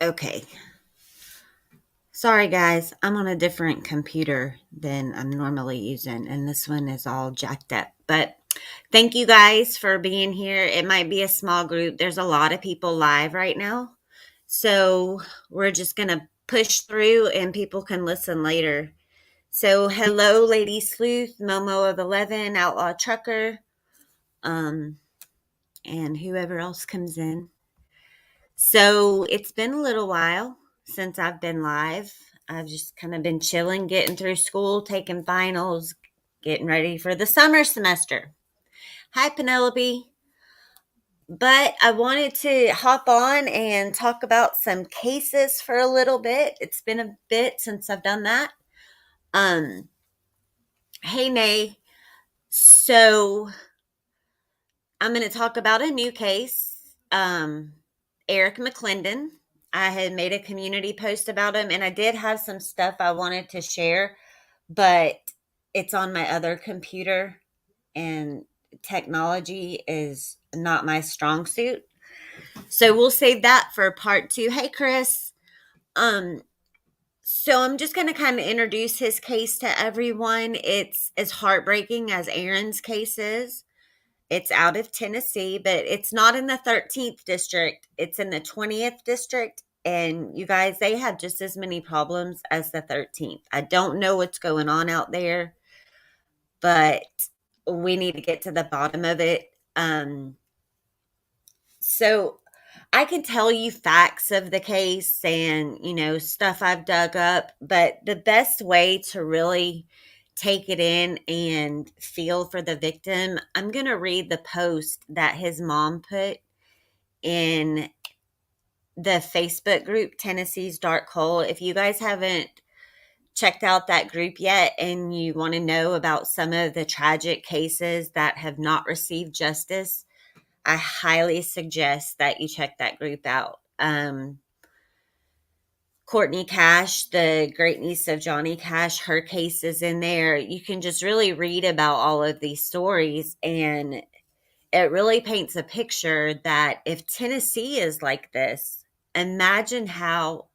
Okay. Sorry, guys. I'm on a different computer than I'm normally using, and this one is all jacked up. But thank you guys for being here. It might be a small group. There's a lot of people live right now. So we're just going to push through and people can listen later. So, hello, Lady Sleuth, Momo of 11, Outlaw Trucker, um, and whoever else comes in. So it's been a little while since I've been live. I've just kind of been chilling, getting through school, taking finals, getting ready for the summer semester. Hi, Penelope. But I wanted to hop on and talk about some cases for a little bit. It's been a bit since I've done that. Um, hey, Nay. So I'm going to talk about a new case. Eric McClendon. I had made a community post about him, and I did have some stuff I wanted to share, but it's on my other computer, and technology is not my strong suit. So we'll save that for part two. Hey, Chris. Um, so I'm just going to kind of introduce his case to everyone. It's as heartbreaking as Aaron's case is. It's out of Tennessee, but it's not in the 13th district. It's in the 20th district. And you guys, they have just as many problems as the 13th. I don't know what's going on out there, but we need to get to the bottom of it. So I can tell you facts of the case and, stuff I've dug up, but the best way to really take it in and feel for the victim, I'm going to read the post that his mom put in the Facebook group, Tennessee's Dark Hole. If you guys haven't checked out that group yet and you want to know about some of the tragic cases that have not received justice, I highly suggest that you check that group out. Courtney Cash, the great niece of Johnny Cash, her case is in there. You can just really read about all of these stories, and it really paints a picture that if Tennessee is like this, imagine how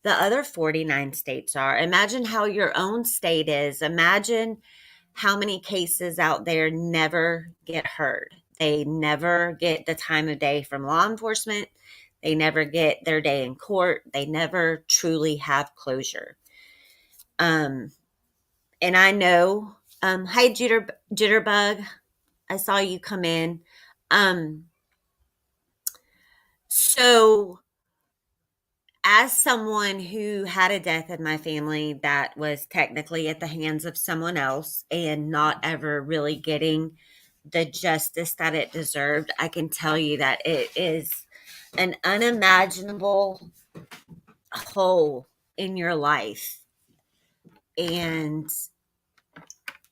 the other 49 states are. Imagine how your own state is. Imagine how many cases out there never get heard. They never get the time of day from law enforcement. They never get their day in court. They never truly have closure. Um, and I know, hi Jitterbug, I saw you come in. Um, so as someone who had a death in my family that was technically at the hands of someone else and not ever really getting the justice that it deserved, I can tell you that it is an unimaginable hole in your life. And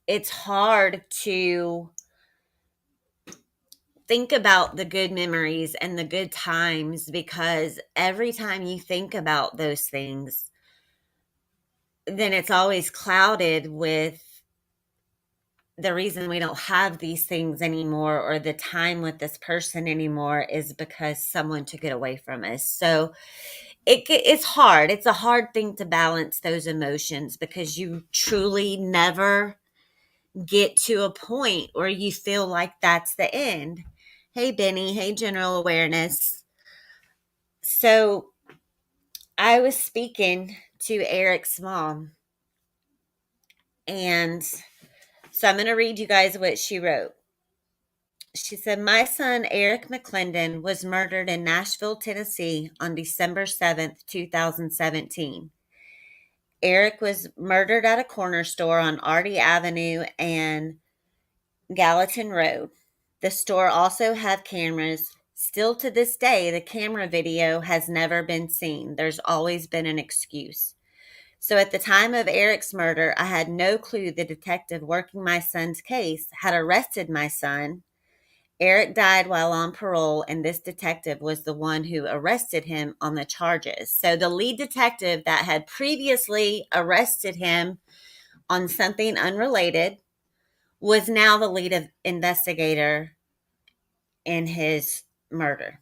it's hard to think about the good memories and the good times because every time you think about those things, then it's always clouded with the reason we don't have these things anymore or the time with this person anymore is because someone took it away from us. So it's hard. It's a hard thing to balance those emotions because you truly never get to a point where you feel like that's the end. Hey, Benny. Hey, General Awareness. So I was speaking to Eric's mom, and so I'm going to read you guys what she wrote. She said, my son, Eric McClendon, was murdered in Nashville, Tennessee on December 7th, 2017. Eric was murdered at a corner store on Artie Avenue and Gallatin Road. The store also had cameras. Still to this day, the camera video has never been seen. There's always been an excuse. So at the time of Eric's murder, I had no clue the detective working my son's case had arrested my son. Eric died while on parole, and this detective was the one who arrested him on the charges. So the lead detective that had previously arrested him on something unrelated was now the lead investigator in his murder.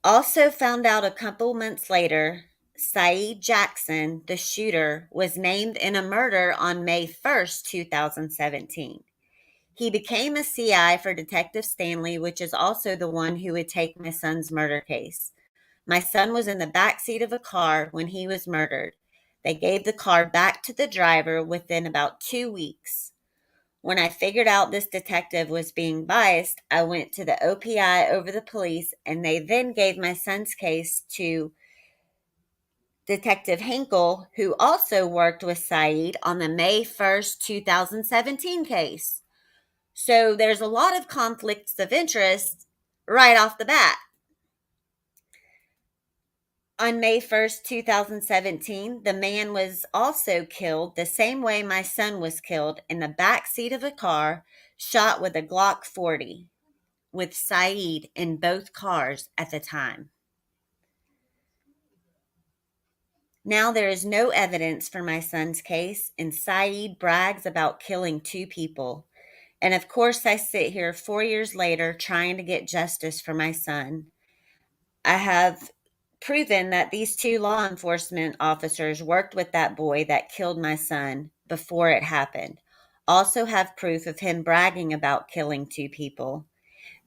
Also found out a couple months later, Saeed Jackson, the shooter, was named in a murder on May 1st, 2017. He became a CI for Detective Stanley, which is also the one who would take my son's murder case. My son was in the back seat of a car when he was murdered. They gave the car back to the driver within about 2 weeks. When I figured out this detective was being biased, I went to the OPI over the police, and they then gave my son's case to Detective Hinkle, who also worked with Saeed on the May 1st, 2017 case. So there's a lot of conflicts of interest right off the bat. On May 1st, 2017, the man was also killed the same way my son was killed, in the back seat of a car, shot with a Glock 40, with Saeed in both cars at the time. Now there is no evidence for my son's case, and Saeed brags about killing 2 people. And of course, I sit here 4 years later trying to get justice for my son. I have proven that these 2 law enforcement officers worked with that boy that killed my son before it happened. Also have proof of him bragging about killing 2 people.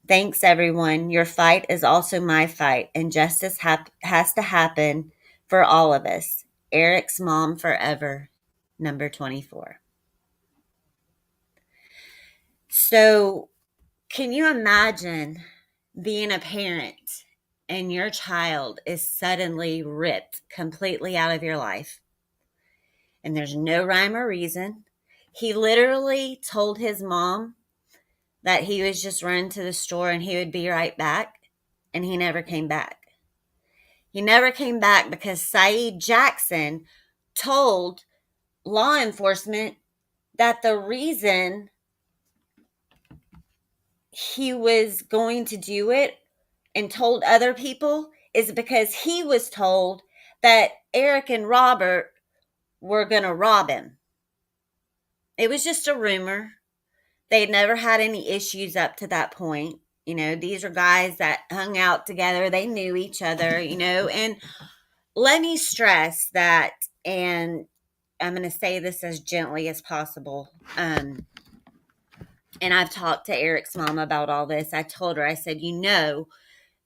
Thanks, everyone. Your fight is also my fight, and justice has to happen for all of us. Eric's mom forever, number 24. So, can you imagine being a parent and your child is suddenly ripped completely out of your life and there's no rhyme or reason? He literally told his mom that he was just running to the store and he would be right back, and he never came back. He never came back because Saeed Jackson told law enforcement that the reason he was going to do it and told other people is because he was told that Eric and Robert were going to rob him. It was just a rumor. They had never had any issues up to that point. You know, these are guys that hung out together. They knew each other, and let me stress that, and I'm going to say this as gently as possible. And I've talked to Eric's mom about all this. I told her, I said,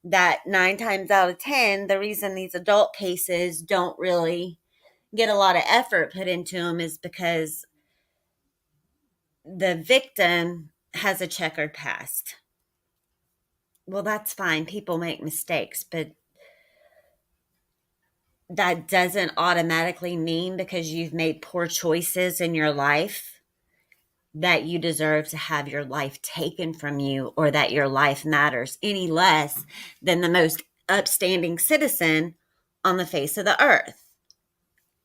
that 9 times out of 10, the reason these adult cases don't really get a lot of effort put into them is because the victim has a checkered past. Well, that's fine. People make mistakes, but that doesn't automatically mean because you've made poor choices in your life that you deserve to have your life taken from you, or that your life matters any less than the most upstanding citizen on the face of the earth.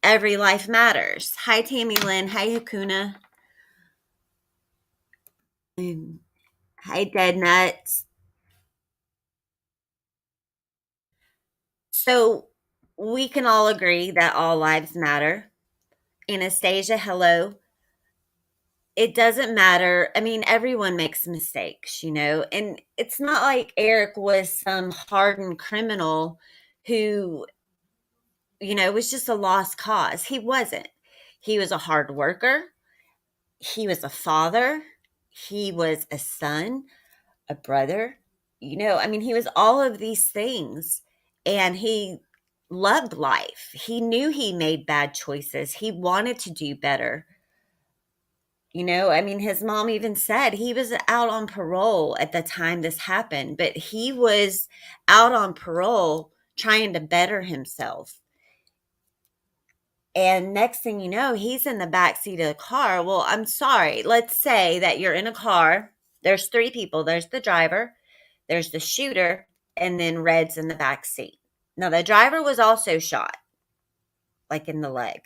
Every life matters. Hi, Tammy Lynn. Hi, Hakuna. Hi, Dead Nuts. So we can all agree that all lives matter. Anastasia, hello. It doesn't matter. I mean, everyone makes mistakes, and it's not like Eric was some hardened criminal who, was just a lost cause. He wasn't. He was a hard worker. He was a father. He was a son, a brother. I mean, he was all of these things, and he loved life. He knew he made bad choices. He wanted to do better. I mean, his mom even said he was out on parole at the time this happened, but he was out on parole trying to better himself. And next thing you know, he's in the back seat of the car. Well, I'm sorry. Let's say that you're in a car. There's 3 people. There's the driver, there's the shooter, and then Red's in the back seat. Now, the driver was also shot, like in the leg.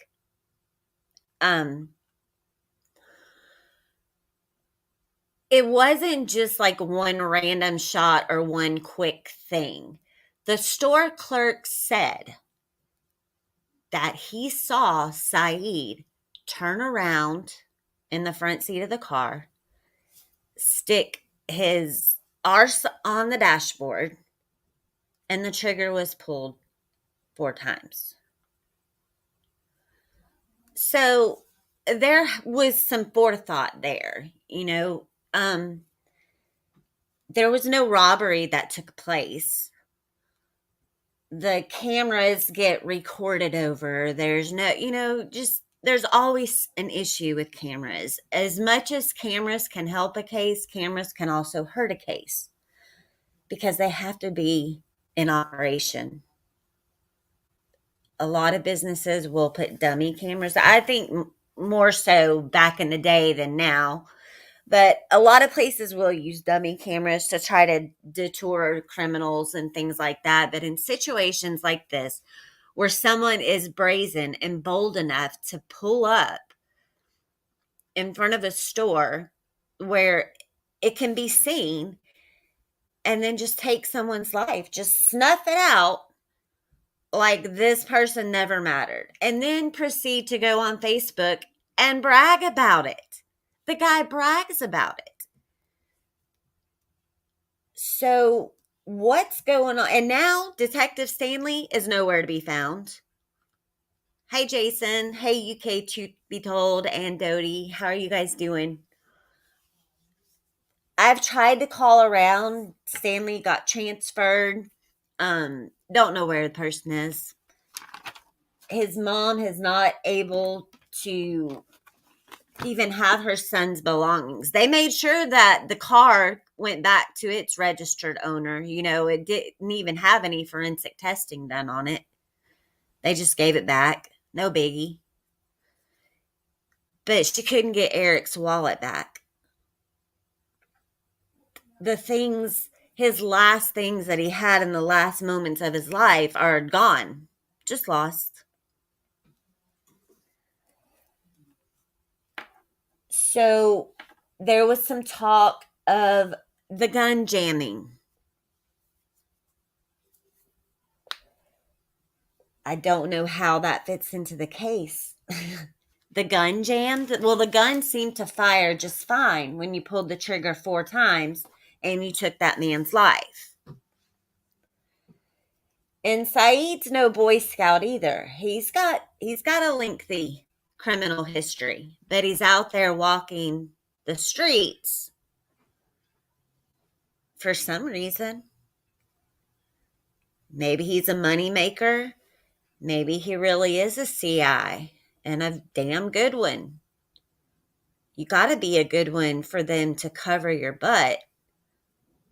It wasn't just like one random shot or one quick thing. The store clerk said that he saw Saeed turn around in the front seat of the car, stick his arse on the dashboard, and the trigger was pulled 4 times. So there was some forethought there, there was no robbery that took place. The cameras get recorded over. There's no, there's always an issue with cameras. As much as cameras can help a case, cameras can also hurt a case because they have to be in operation. A lot of businesses will put dummy cameras. I think more so back in the day than now. But a lot of places will use dummy cameras to try to deter criminals and things like that. But in situations like this, where someone is brazen and bold enough to pull up in front of a store where it can be seen and then just take someone's life, just snuff it out like this person never mattered, and then proceed to go on Facebook and brag about it. The guy brags about it. So what's going on? And now Detective Stanley is nowhere to be found. Hey, Jason. Hey, UK Truth Be Told and Dodie. How are you guys doing? I've tried to call around. Stanley got transferred. Don't know where the person is. His mom is not able to even have her son's belongings. They made sure that the car went back to its registered owner. It didn't even have any forensic testing done on it. They just gave it back. No biggie. But she couldn't get Eric's wallet back. His last things that he had in the last moments of his life are gone. Just lost. So there was some talk of the gun jamming. I don't know how that fits into the case. The gun jammed? Well, the gun seemed to fire just fine when you pulled the trigger 4 times and you took that man's life. And Saeed's no Boy Scout either. He's got a lengthy criminal history, but he's out there walking the streets for some reason. Maybe he's a money maker. Maybe he really is a CI, and a damn good one. You got to be a good one for them to cover your butt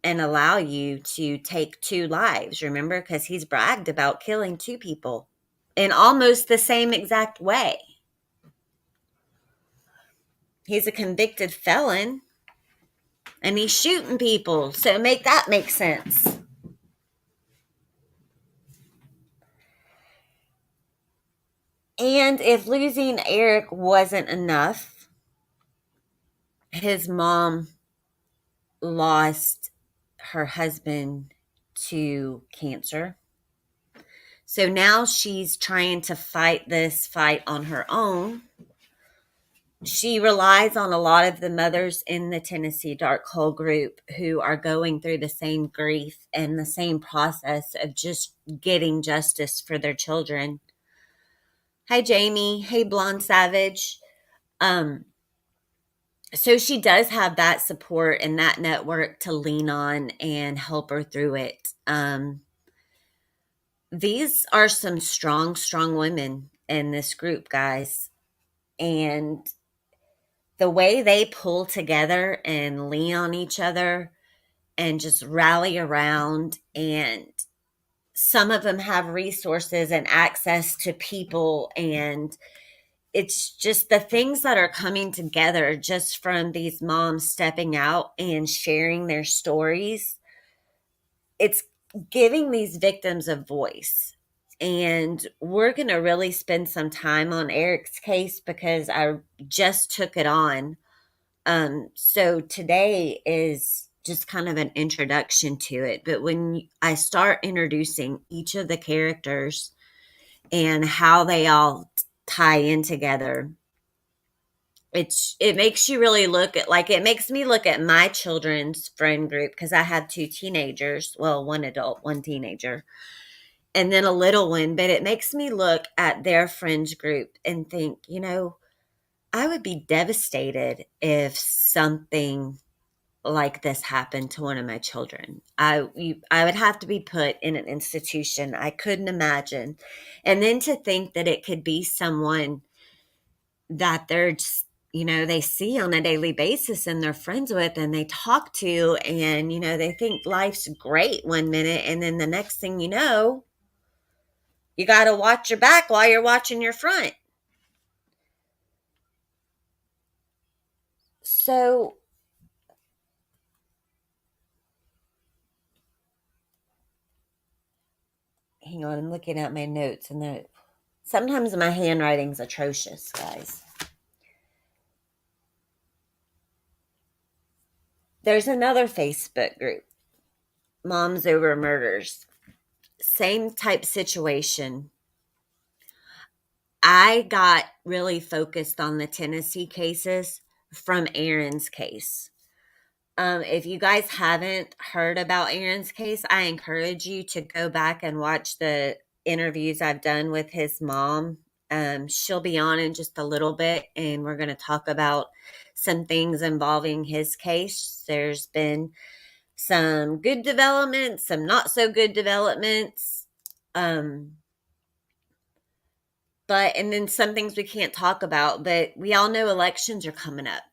and allow you to take 2 lives, remember? Because he's bragged about killing 2 people in almost the same exact way. He's a convicted felon, and he's shooting people, so make that make sense. And if losing Eric wasn't enough, his mom lost her husband to cancer. So now she's trying to fight this fight on her own. She relies on a lot of the mothers in the Tennessee Dark Hole group who are going through the same grief and the same process of just getting justice for their children. Hi, Jamie. Hey, Blonde Savage. So she does have that support and that network to lean on and help her through it. These are some strong, strong women in this group, guys. And the way they pull together and lean on each other and just rally around, and some of them have resources and access to people, and it's just the things that are coming together just from these moms stepping out and sharing their stories. It's giving these victims a voice. And we're going to really spend some time on Eric's case because I just took it on. So today is just kind of an introduction to it. But when I start introducing each of the characters and how they all tie in together, it makes you really look at, like, it makes me look at my children's friend group, because I have two teenagers, well, one adult, one teenager, and then a little one. But it makes me look at their friends group and think, I would be devastated if something like this happened to one of my children. I would have to be put in an institution. I couldn't imagine. And then to think that it could be someone that they're just, they see on a daily basis and they're friends with and they talk to, and they think life's great one minute, and then the next thing you know, you got to watch your back while you're watching your front. So hang on, I'm looking at my notes, and sometimes my handwriting's atrocious, guys. There's another Facebook group, Moms Over Murders. Same type situation. I got really focused on the Tennessee cases from Aaron's case. If you guys haven't heard about Aaron's case, I encourage you to go back and watch the interviews I've done with his mom. She'll be on in just a little bit, and we're going to talk about some things involving his case. There's been some good developments, some not so good developments. And then some things we can't talk about, but we all know elections are coming up.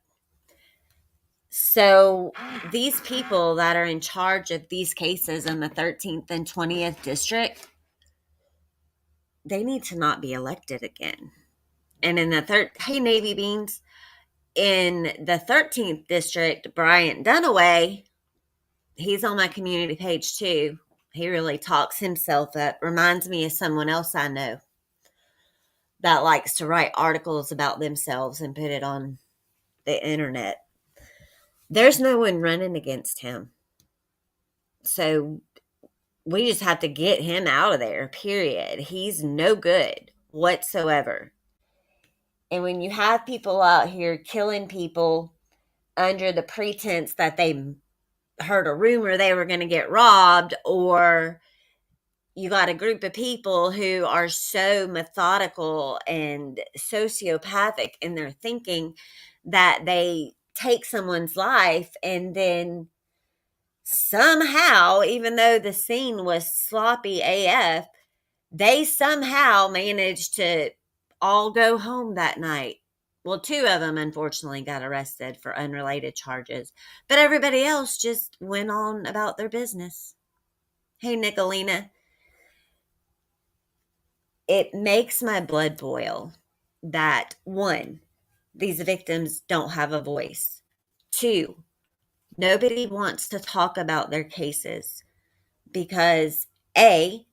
So these people that are in charge of these cases in the 13th and 20th district, they need to not be elected again. And in hey, Navy Beans, in the 13th district, Bryant Dunaway, he's on my community page too. He really talks himself up. Reminds me of someone else I know that likes to write articles about themselves and put it on the internet. There's no one running against him. So we just have to get him out of there, period. He's no good whatsoever. And when you have people out here killing people under the pretense that they heard a rumor they were going to get robbed, or you got a group of people who are so methodical and sociopathic in their thinking that they take someone's life, and then somehow, even though the scene was sloppy AF, they somehow managed to all go home that night. Well, two of them unfortunately got arrested for unrelated charges, but everybody else just went on about their business. Hey, Nicolina, it makes my blood boil that, one, these victims don't have a voice. Two, nobody wants to talk about their cases because, A,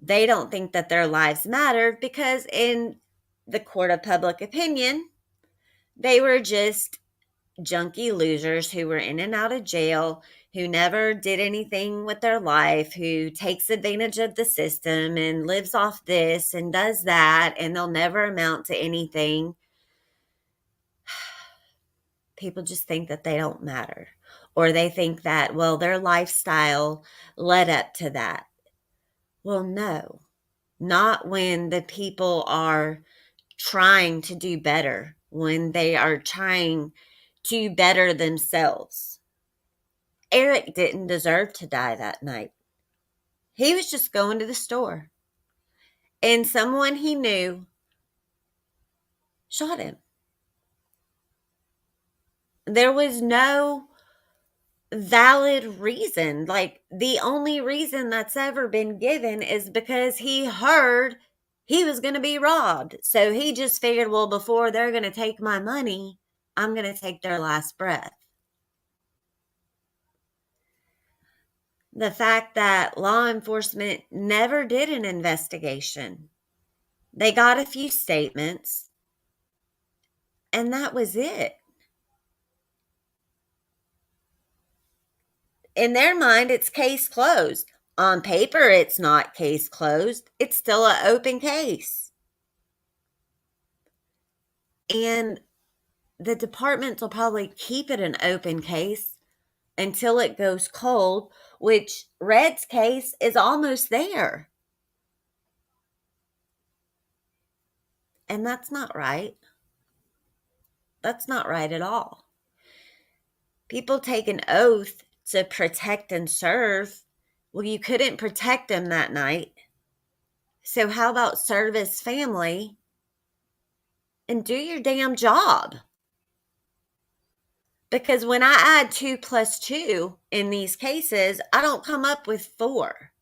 they don't think that their lives mattered, because in the court of public opinion, they were just junkie losers who were in and out of jail, who never did anything with their life, who takes advantage of the system and lives off this and does that, and they'll never amount to anything. People just think that they don't matter, or they think that, well, their lifestyle led up to that. Well, no, not when the people are trying to do better, when they are trying to better themselves. Eric didn't deserve to die that night. He was just going to the store, and someone he knew shot him. There was no valid reason. Like, the only reason that's ever been given is because he heard he was going to be robbed. So he just figured, well, before they're going to take my money, I'm going to take their last breath. The fact that law enforcement never did an investigation. They got a few statements, and that was it. In their mind, it's case closed. On paper, it's not case closed. It's still an open case. And the departments will probably keep it an open case until it goes cold, which Red's case is almost there. And that's not right. That's not right at all. People take an oath to protect and serve. Well, you couldn't protect him that night. So how about serve his family and do your damn job? Because when I add 2 plus 2 in these cases, I don't come up with 4.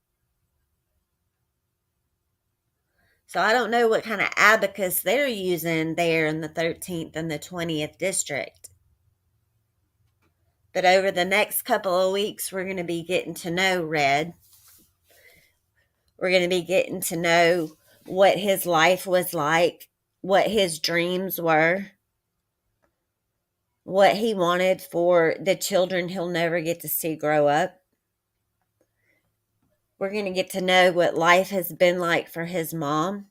So I don't know what kind of abacus they're using there in the 13th and the 20th district. But over the next couple of weeks, we're going to be getting to know Red. We're going to be getting to know what his life was like, what his dreams were, what he wanted for the children he'll never get to see grow up. We're going to get to know what life has been like for his mom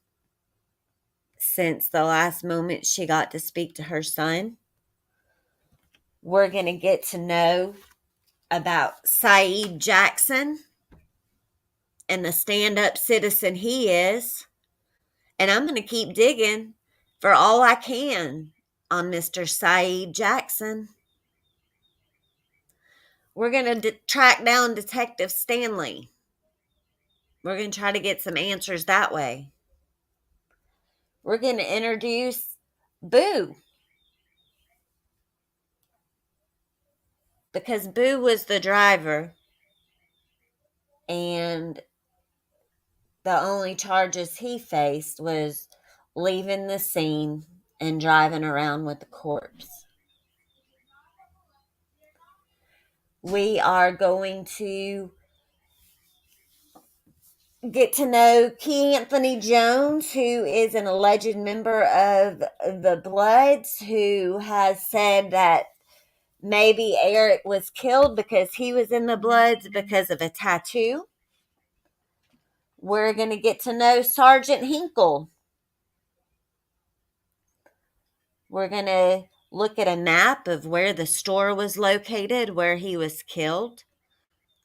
since the last moment she got to speak to her son. We're going to get to know about Saeed Jackson and the stand-up citizen he is. And I'm going to keep digging for all I can on Mr. Saeed Jackson. We're going to track down Detective Stanley. We're going to try to get some answers that way. We're going to introduce Boo. Because Boo was the driver. And the only charges he faced was leaving the scene and driving around with the corpse. We are going to get to know Key Anthony Jones, who is an alleged member of the Bloods, who has said that maybe Eric was killed because he was in the Bloods because of a tattoo. We're going to get to know Sergeant Hinkle. We're going to look at a map of where the store was located, where he was killed.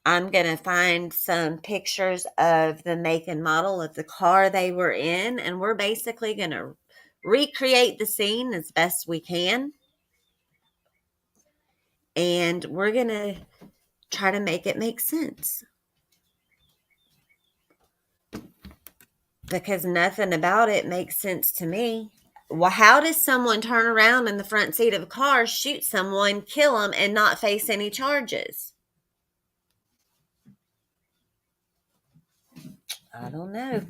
I'm going to find some pictures of the make and model of the car they were in, and we're basically going to recreate the scene as best we can. And we're going to try to make it make sense. Because nothing about it makes sense to me. Well, how does someone turn around in the front seat of a car, shoot someone, kill them, and not face any charges? I don't know.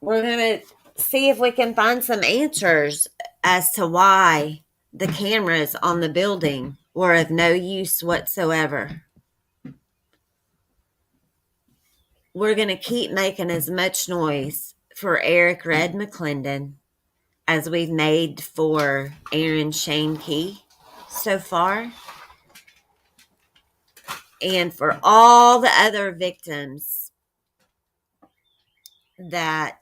We're going to see if we can find some answers as to why the cameras on the building were of no use whatsoever. We're going to keep making as much noise for Eric Red McClendon as we've made for Aaron Shane Key so far. And for all the other victims that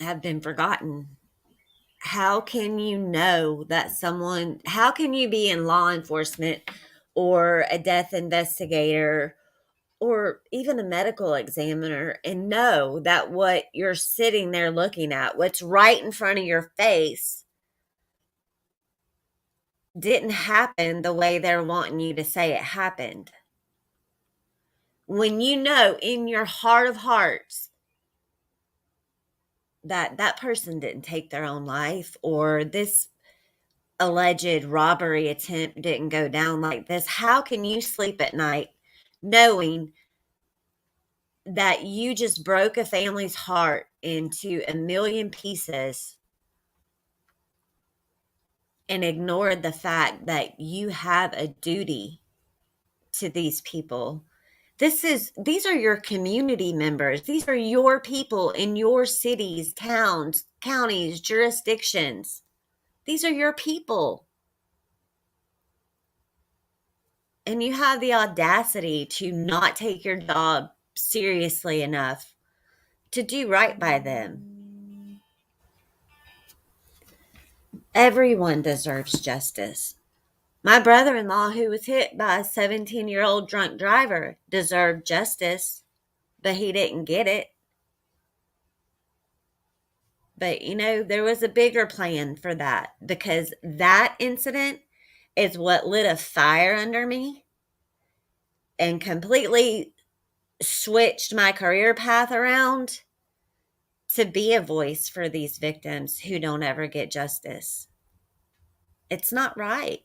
have been forgotten. How can you know that how can you be in law enforcement or a death investigator or even a medical examiner and know that what you're sitting there looking at, what's right in front of your face, didn't happen the way they're wanting you to say it happened? When you know in your heart of hearts that that person didn't take their own life, or this alleged robbery attempt didn't go down like this, how can you sleep at night knowing that you just broke a family's heart into a million pieces and ignored the fact that you have a duty to these people? These are your community members. These are your people in your cities, towns, counties, jurisdictions. These are your people. And you have the audacity to not take your job seriously enough to do right by them. Everyone deserves justice. My brother-in-law, who was hit by a 17-year-old drunk driver, deserved justice, but he didn't get it. But, there was a bigger plan for that, because that incident is what lit a fire under me and completely switched my career path around to be a voice for these victims who don't ever get justice. It's not right.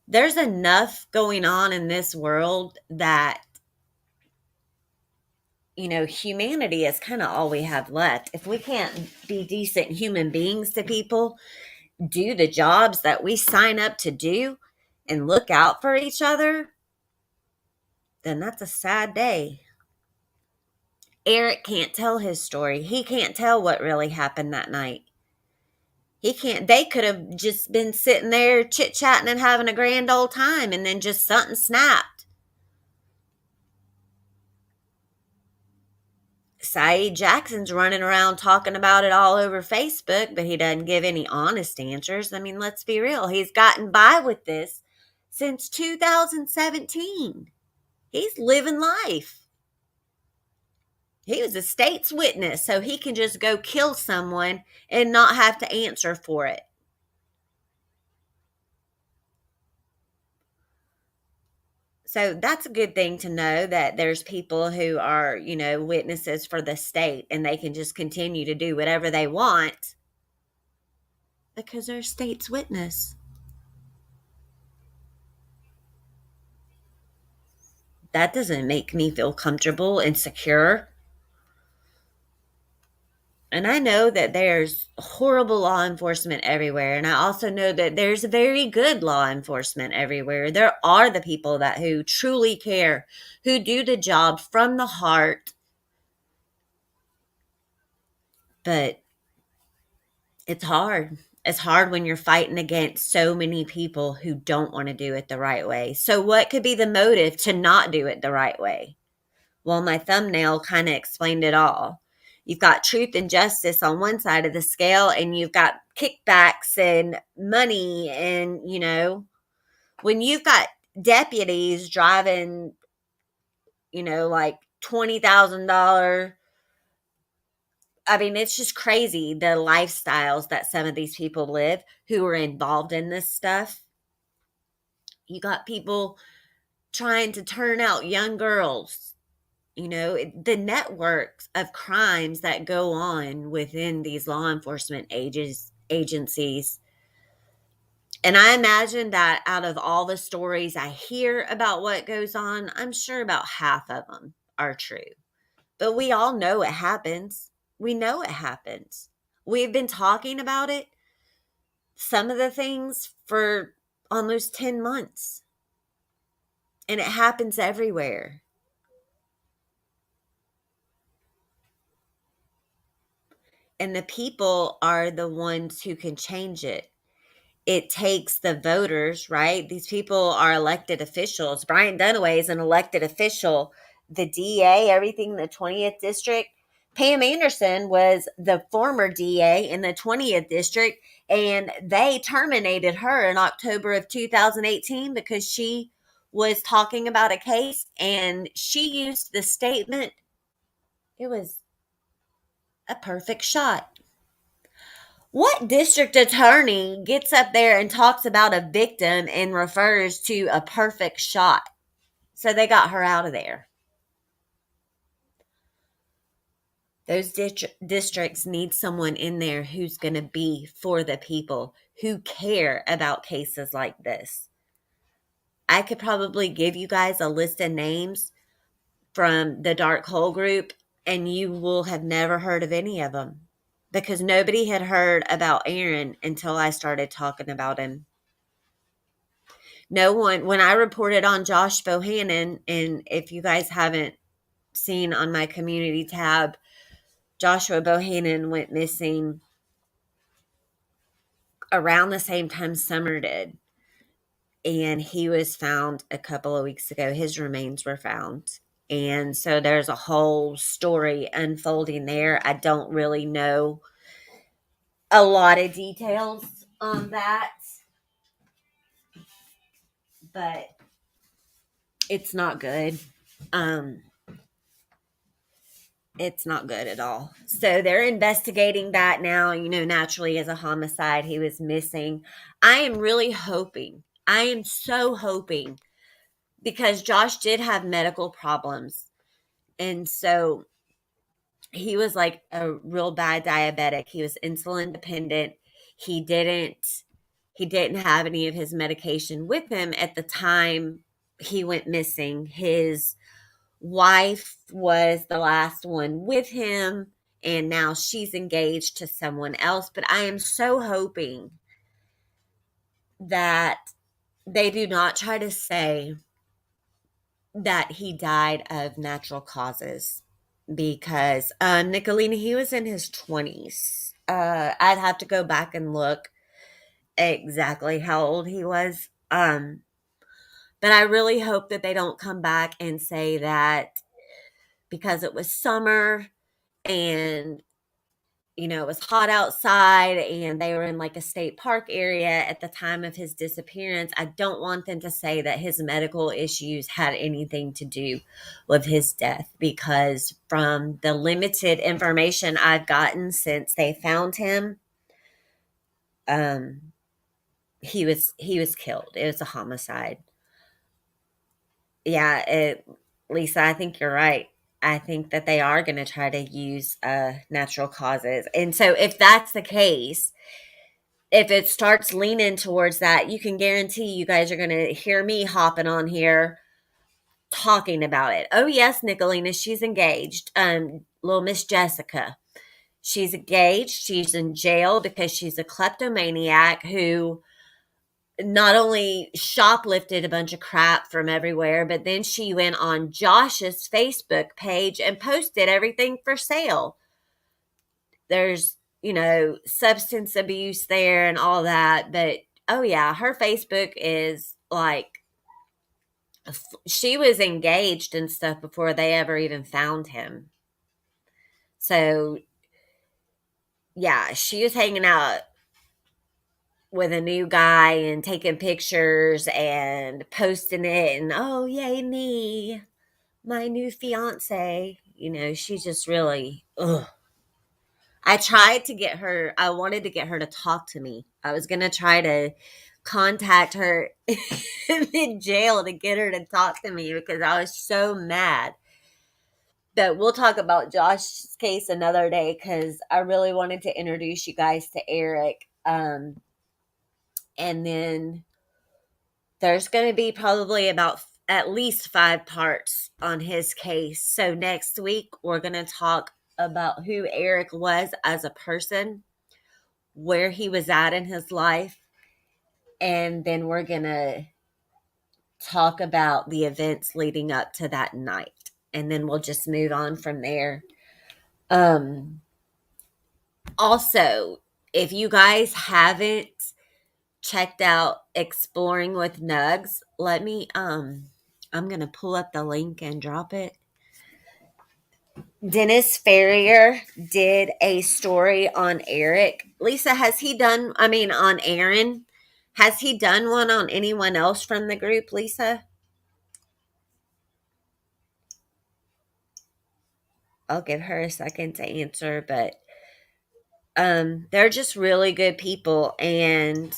There's enough going on in this world that, humanity is kind of all we have left. If we can't be decent human beings to people, do the jobs that we sign up to do, and look out for each other, then that's a sad day. Eric can't tell his story. He can't tell what really happened that night. He can't. They could have just been sitting there chit-chatting and having a grand old time, and then just something snapped. Saeed Jackson's running around talking about it all over Facebook, but he doesn't give any honest answers. I mean, let's be real. He's gotten by with this since 2017. He's living life. He was a state's witness, so he can just go kill someone and not have to answer for it. So that's a good thing to know, that there's people who are, witnesses for the state, and they can just continue to do whatever they want because they're a state's witness. That doesn't make me feel comfortable and secure. And I know that there's horrible law enforcement everywhere. And I also know that there's very good law enforcement everywhere. There are the people who truly care, who do the job from the heart. But it's hard. It's hard when you're fighting against so many people who don't want to do it the right way. So what could be the motive to not do it the right way? Well, my thumbnail kind of explained it all. You've got truth and justice on one side of the scale, and you've got kickbacks and money. And, when you've got deputies driving, like $20,000, I mean, it's just crazy the lifestyles that some of these people live who are involved in this stuff. You got people trying to turn out young girls. The networks of crimes that go on within these law enforcement agencies. And I imagine that out of all the stories I hear about what goes on, I'm sure about half of them are true. But we all know it happens. We know it happens. We've been talking about it, some of the things, for almost 10 months. And it happens everywhere. And the people are the ones who can change it. It takes the voters, right? These people are elected officials. Brian Dunaway is an elected official. The DA, everything in the 20th district. Pam Anderson was the former DA in the 20th district, and they terminated her in October of 2018 because she was talking about a case, and she used the statement, it was a perfect shot. What district attorney gets up there and talks about a victim and refers to a perfect shot? So they got her out of there. Those districts need someone in there who's going to be for the people, who care about cases like this. I could probably give you guys a list of names from the Dark Hole group, and you will have never heard of any of them, because nobody had heard about Aaron until I started talking about him. No one, when I reported on Josh Bohannon, and if you guys haven't seen on my community tab, Joshua Bohannon went missing around the same time Summer did. And he was found a couple of weeks ago. His remains were found. And so there's a whole story unfolding there. I don't really know a lot of details on that, but it's not good. Um, it's not good at all. So they're investigating that now. Naturally, as a homicide, he was missing. I am really hoping, I am so hoping, because Josh did have medical problems. And so he was like a real bad diabetic. He was insulin dependent. He didn't he didn't have any of his medication with him at the time he went missing. His wife was the last one with him, and now she's engaged to someone else. But I am so hoping that they do not try to say that he died of natural causes, because Nicolina, he was in his 20s. I'd have to go back and look exactly how old he was. But I really hope that they don't come back and say that because it was summer and it was hot outside and they were in like a state park area at the time of his disappearance. I don't want them to say that his medical issues had anything to do with his death, because from the limited information I've gotten since they found him, um, he was killed. It was a homicide. Yeah, Lisa, I think you're right. I think that they are going to try to use natural causes. And so if that's the case, if it starts leaning towards that, you can guarantee you guys are going to hear me hopping on here talking about it. Oh, yes, Nicolina, she's engaged. Little Miss Jessica. She's engaged. She's in jail because she's a kleptomaniac who not only shoplifted a bunch of crap from everywhere, but then she went on Josh's Facebook page and posted everything for sale. There's, substance abuse there and all that. But oh, yeah, her Facebook is like, she was engaged and stuff before they ever even found him. So, yeah, she was hanging out with a new guy and taking pictures and posting it, and oh, yay me, my new fiance. She's just really, ugh. I wanted to get her to talk to me. I was going to try to contact her in jail to get her to talk to me because I was so mad. But we'll talk about Josh's case another day because I really wanted to introduce you guys to Eric. And then there's going to be probably about at least 5 parts on his case. So next week, we're going to talk about who Eric was as a person, where he was at in his life, and then we're going to talk about the events leading up to that night. And then we'll just move on from there. Also, if you guys haven't checked out Exploring with Nugs, let me I'm gonna pull up the link and drop it. Dennis Ferrier did a story on Eric. Lisa, has he done, on Aaron? Has he done one on anyone else from the group, Lisa? I'll give her a second to answer, but they're just really good people, and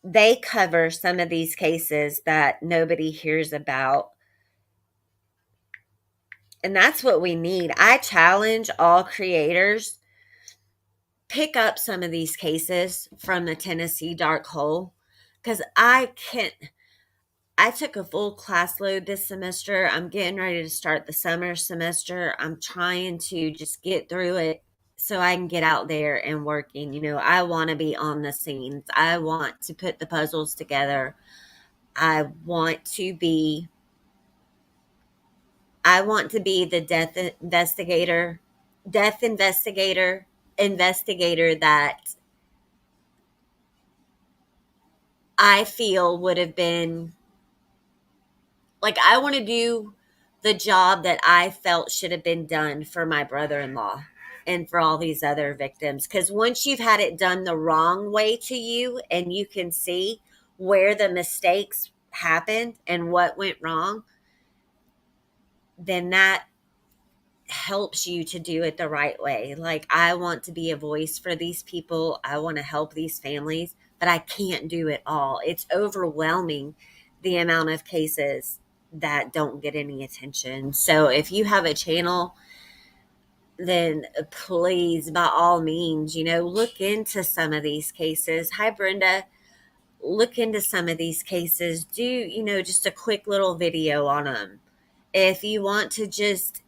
they cover some of these cases that nobody hears about. And that's what we need. I challenge all creators, pick up some of these cases from the Tennessee dark hole, because I took a full class load this semester. I'm getting ready to start the summer semester. I'm trying to just get through it so I can get out there and working. I want to be on the scenes. I want to put the puzzles together. I want to be the death investigator that I feel would have been like, I want to do the job that I felt should have been done for my brother-in-law. and for all these other victims. Because once you've had it done the wrong way to you and you can see where the mistakes happened and what went wrong, then that helps you to do it the right way. Like, I want to be a voice for these people. I want to help these families, but I can't do it all. It's overwhelming, the amount of cases that don't get any attention. So if you have a channel, then please, by all means, look into some of these cases. Hi, Brenda. Look into some of these cases. Do, just a quick little video on them. If you want to just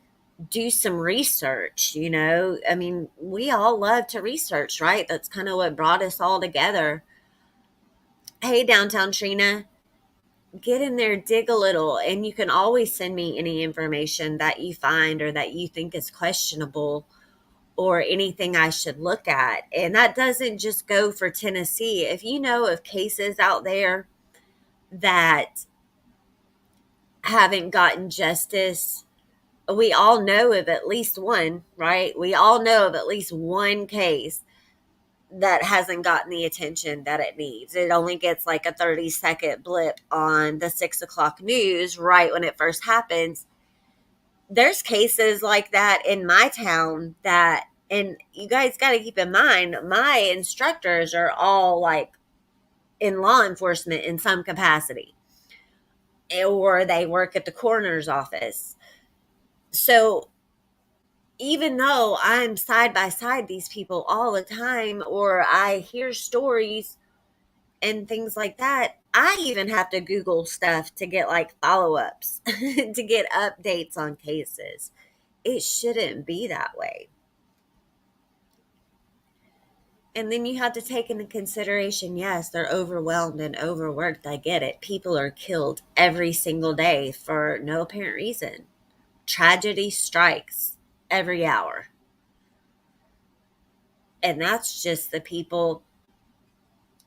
do some research, I mean, we all love to research, right? That's kind of what brought us all together. Hey, Downtown Trina, get in there, dig a little, and you can always send me any information that you find or that you think is questionable or anything I should look at. And that doesn't just go for Tennessee. If you know of cases out there that haven't gotten justice, we all know of at least one, right? We all know of at least one case that hasn't gotten the attention that it needs. It only gets like a 30-second blip on the 6 o'clock news right when it first happens. There's cases like that in my town and you guys got to keep in mind, my instructors are all like in law enforcement in some capacity, or they work at the coroner's office. So even though I'm side by side these people all the time, or I hear stories and things like that, I even have to Google stuff to get like follow-ups, to get updates on cases. It shouldn't be that way. And then you have to take into consideration, yes, they're overwhelmed and overworked. I get it. People are killed every single day for no apparent reason. Tragedy strikes every hour. And that's just the people,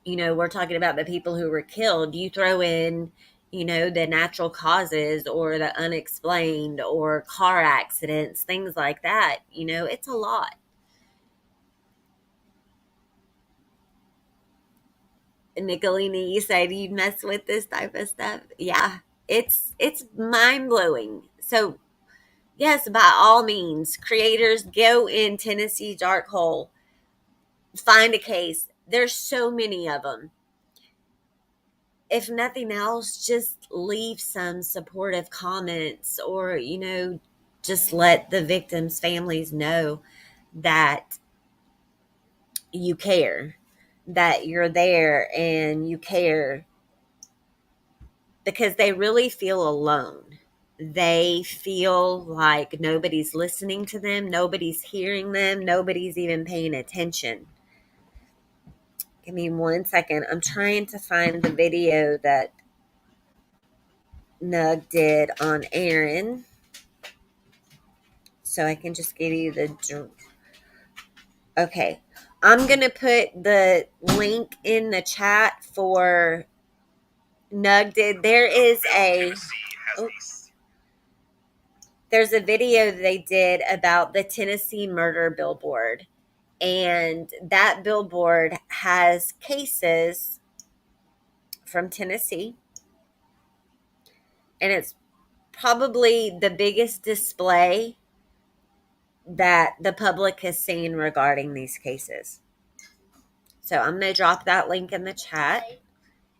we're talking about the people who were killed. You throw in, the natural causes or the unexplained or car accidents, things like that, it's a lot. Nicolini, you said you mess with this type of stuff. Yeah, it's mind blowing. So yes, by all means, creators, go in Tennessee dark hole, find a case. There's so many of them. If nothing else, just leave some supportive comments, or just let the victims' families know that you care, that you're there and you care, because they really feel alone. They feel like nobody's listening to them, nobody's hearing them, nobody's even paying attention. Give me 1 second. I'm trying to find the video that Nug did on Aaron, so I can just give you the... Okay. I'm going to put the link in the chat for Nug did. There's a video they did about the Tennessee murder billboard. And that billboard has cases from Tennessee. And it's probably the biggest display that the public has seen regarding these cases. So I'm going to drop that link in the chat.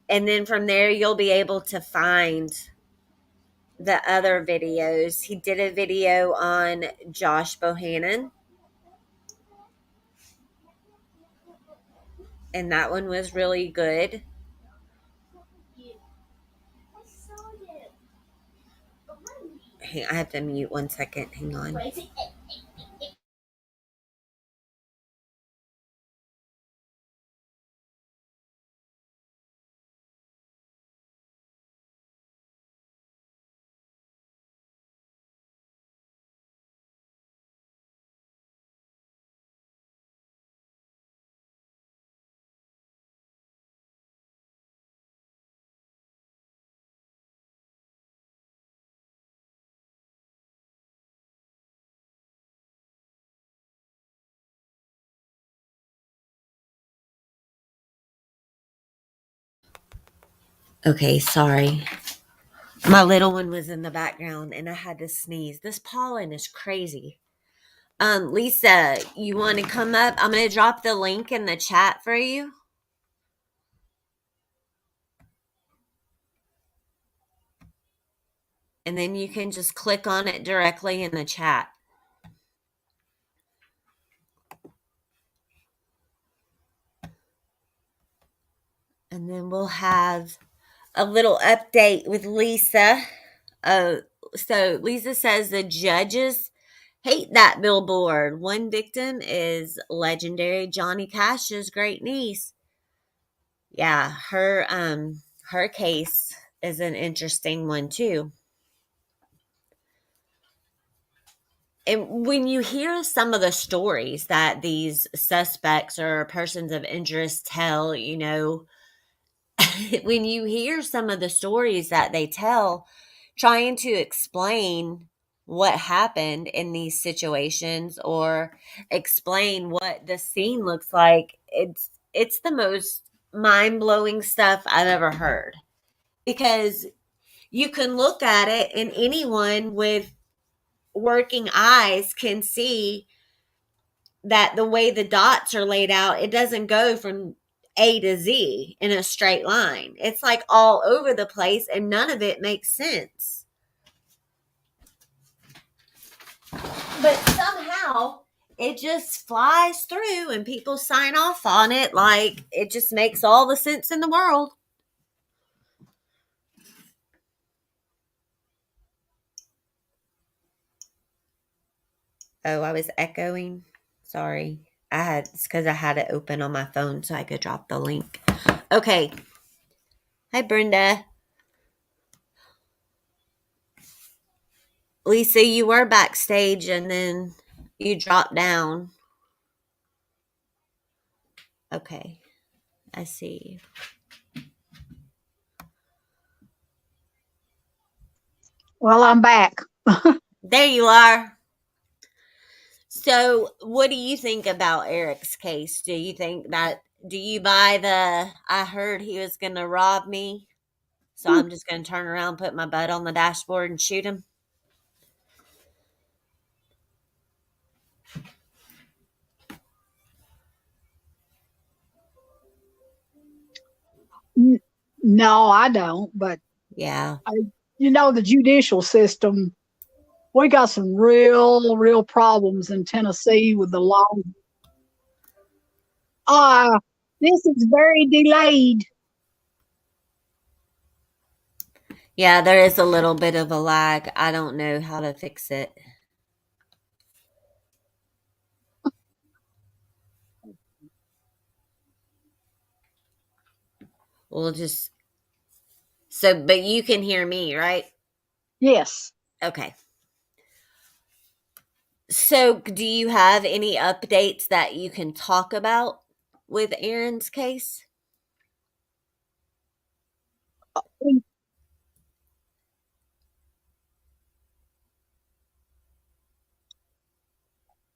And then from there, you'll be able to find the other videos. He did a video on Josh Bohannon, and that one was really good. I have to mute 1 second. Hang on. Okay, sorry. My little one was in the background and I had to sneeze. This pollen is crazy. Lisa, you want to come up? I'm going to drop the link in the chat for you. And then you can just click on it directly in the chat. And then we'll have a little update with Lisa. So Lisa says the judges hate that billboard. One victim is legendary Johnny Cash's great niece. Yeah, her case is an interesting one too. And when you hear some of the stories that these suspects or persons of interest tell, when you hear some of the stories that they tell, trying to explain what happened in these situations or explain what the scene looks like, it's the most mind-blowing stuff I've ever heard. Because you can look at it and anyone with working eyes can see that the way the dots are laid out, it doesn't go from A to Z in a straight line. It's like all over the place and none of it makes sense. But somehow it just flies through and people sign off on it like it just makes all the sense in the world. Oh, I was echoing. Sorry. It's because I had it open on my phone so I could drop the link. Okay. Hi, Brenda. Lisa, you were backstage and then you dropped down. Okay. I see. Well, I'm back. There you are. So, what do you think about Eric's case? Do you buy I heard he was going to rob me, so I'm just going to turn around, put my butt on the dashboard and shoot him? No, I don't. But Yeah. the judicial system, we got some real problems in Tennessee with the law. Uh, this is very delayed. Yeah, there is a little bit of a lag. I don't know how to fix it. We'll just but you can hear me, right? Yes. Okay. So, do you have any updates that you can talk about with Aaron's case?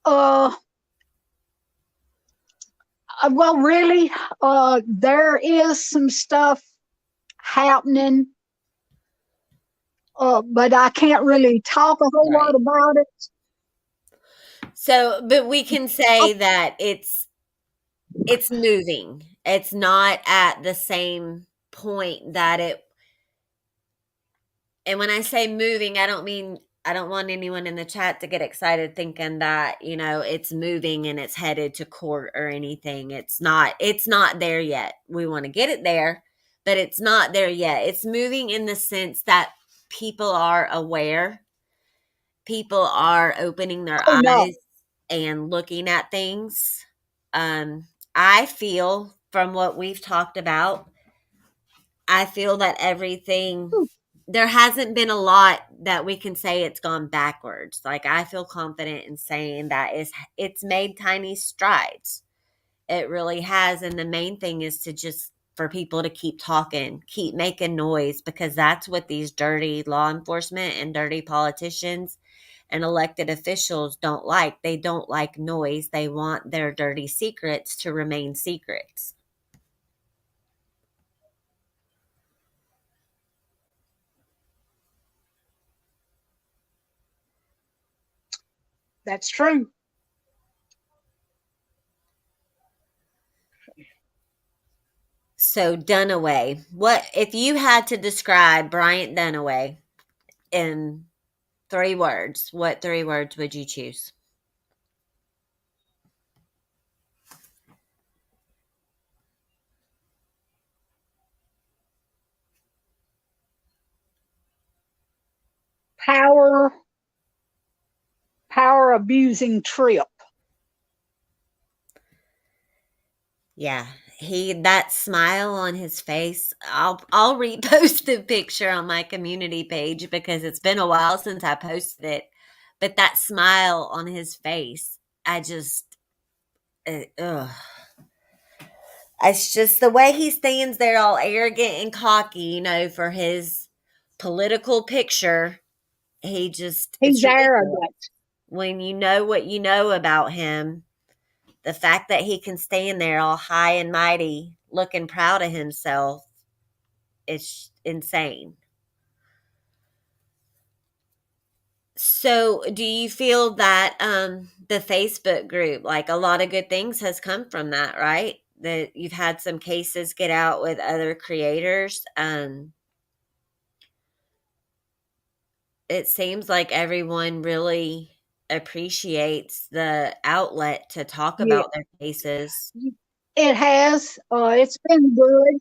Uh, well, really, there is some stuff happening, but I can't really talk a whole lot Right. about it. So, but we can say that it's moving. It's not at the same point that it and when I say moving, I don't want anyone in the chat to get excited thinking that, it's moving and it's headed to court or anything. It's not there yet. We want to get it there, but it's not there yet. It's moving in the sense that people are aware. People are opening their Oh no. eyes and looking at things. I feel from what we've talked about, I feel that there hasn't been a lot that we can say it's gone backwards. Like I feel confident in saying that it's made tiny strides. It really has. And the main thing is to just for people to keep talking, keep making noise, because that's what these dirty law enforcement and dirty politicians and elected officials don't like. They don't like noise. They want their dirty secrets to remain secrets. That's true. So Dunaway, what if you had to describe Bryant Dunaway in 3 words? What 3 words would you choose? Power, power abusing trip. Yeah, he that smile on his face. I'll repost the picture on my community page because it's been a while since I posted it. But that smile on his face, I just ugh. It's just the way he stands there all arrogant and cocky, for his political picture. He just He's it's ridiculous. arrogant. When you know what you know about him, the fact that he can stand there all high and mighty, looking proud of himself, it's insane. So, do you feel that the Facebook group, like a lot of good things has come from that, right? That you've had some cases get out with other creators. It seems like everyone really appreciates the outlet to talk Yeah, about their cases. it has. It's been good.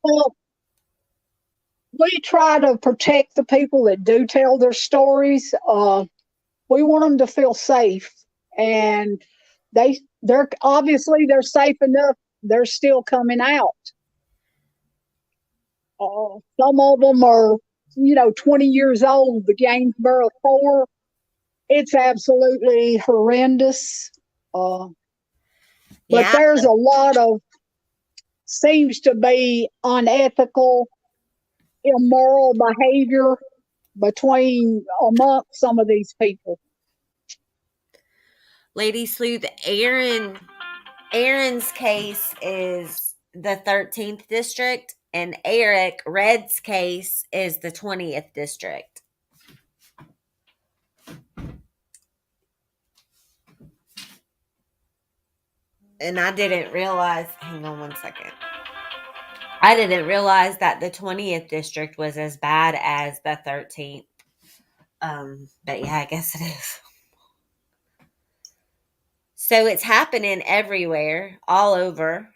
Well, we try to protect the people that do tell their stories. We want them to feel safe, and they're safe enough. They're still coming out. Some of them are, 20 years old. The Gainsborough Four. It's absolutely horrendous. Uh, but Yeah, there's a lot of seems to be unethical, immoral behavior between amongst some of these people. Lady Sleuth, Aaron's case is the 13th district, and Eric Red's case is the 20th district. And I didn't realize, hang on one second. I didn't realize that the 20th district was as bad as the 13th. But yeah, I guess it is. So it's happening everywhere, all over.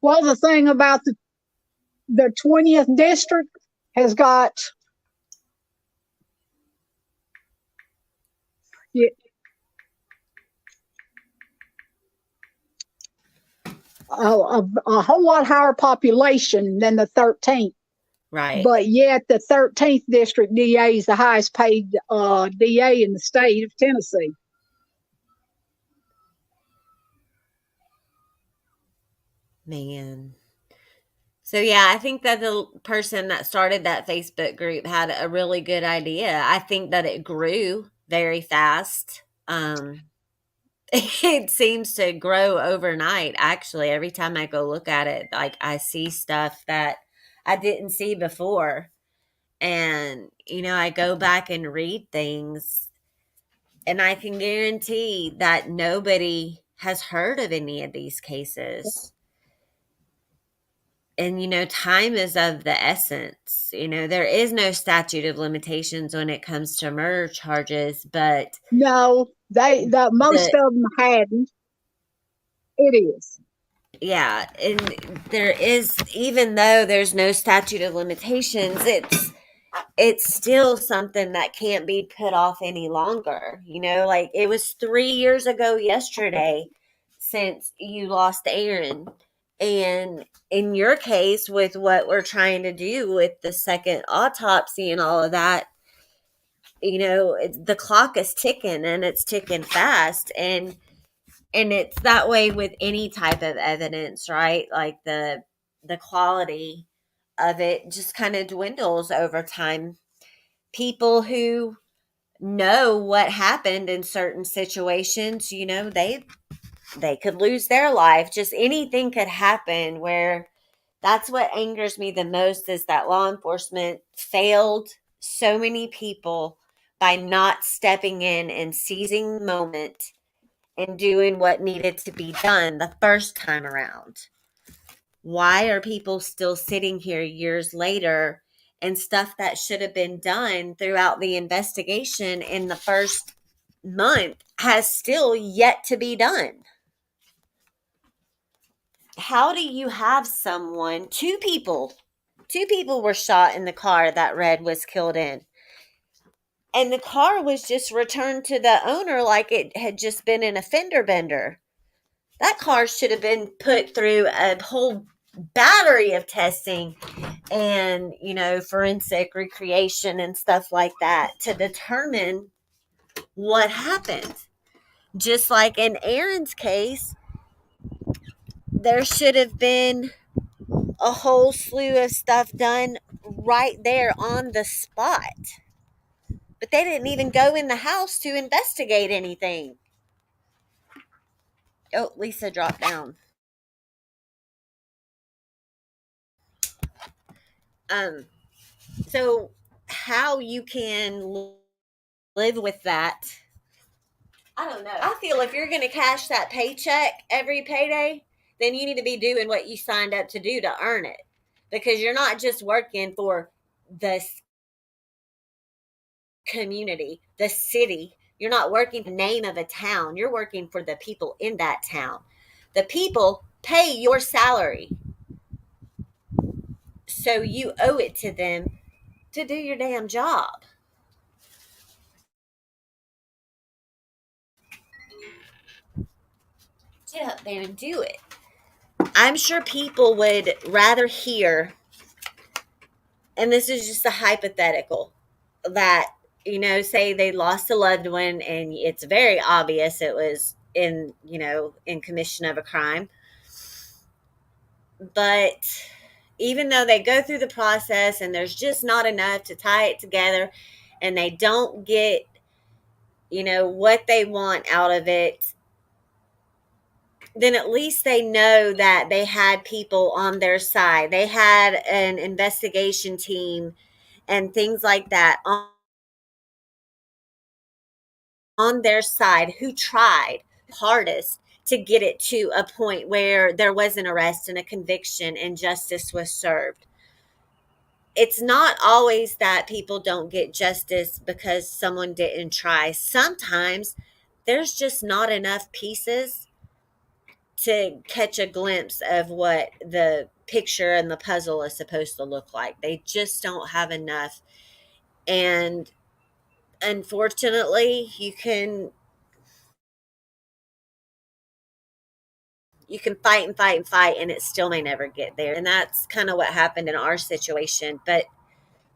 Well, the thing about the 20th district has got a whole lot higher population than the 13th. Right. But yet the 13th district DA is the highest paid DA in the state of Tennessee. Man. So yeah, I think that the person that started that Facebook group had a really good idea. I think that it grew very fast. It seems to grow overnight. Actually, every time I go look at it, like I see stuff that I didn't see before. And, I go back and read things, and I can guarantee that nobody has heard of any of these cases. And, time is of the essence. There is no statute of limitations when it comes to murder charges, but No, most the of them hadn't. It is. yeah, and there is, even though there's no statute of limitations, it's still something that can't be put off any longer. Like it was 3 years ago yesterday since you lost Aaron. And in your case, with what we're trying to do with the second autopsy and all of that, the clock is ticking, and it's ticking fast. And it's that way with any type of evidence, right? Like the quality of it just kind of dwindles over time. People who know what happened in certain situations, they could lose their life. Just anything could happen where That's what angers me the most, is that law enforcement failed so many people by not stepping in and seizing the moment and doing what needed to be done the first time around. Why are people still sitting here years later, and stuff that should have been done throughout the investigation in the first month has still yet to be done? How do you have someone, two people were shot in the car that Red was killed in, and the car was just returned to the owner like it had just been an fender bender? That car should have been put through a whole battery of testing and, forensic recreation and stuff like that to determine what happened. Just like in Aaron's case, there should have been a whole slew of stuff done right there on the spot. But they didn't even go in the house to investigate anything. Oh, Lisa dropped down. Um, so how you can live with that, I don't know. I feel if you're going to cash that paycheck every payday, then you need to be doing what you signed up to do to earn it. Because you're not just working for the community, the city. You're not working the name of a town. You're working for the people in that town. The people pay your salary. So you owe it to them to do your damn job. Get up there and do it. I'm sure people would rather hear, and this is just a hypothetical, that, say they lost a loved one and it's very obvious it was in commission of a crime. But even though they go through the process and there's just not enough to tie it together, and they don't get, what they want out of it, then at least they know that they had people on their side. They had an investigation team and things like that on their side who tried hardest to get it to a point where there was an arrest and a conviction and justice was served. It's not always that people don't get justice because someone didn't try. Sometimes there's just not enough pieces to catch a glimpse of what the picture and the puzzle is supposed to look like. They just don't have enough. And unfortunately, you can fight and fight and fight, and it still may never get there. And that's kind of what happened in our situation. But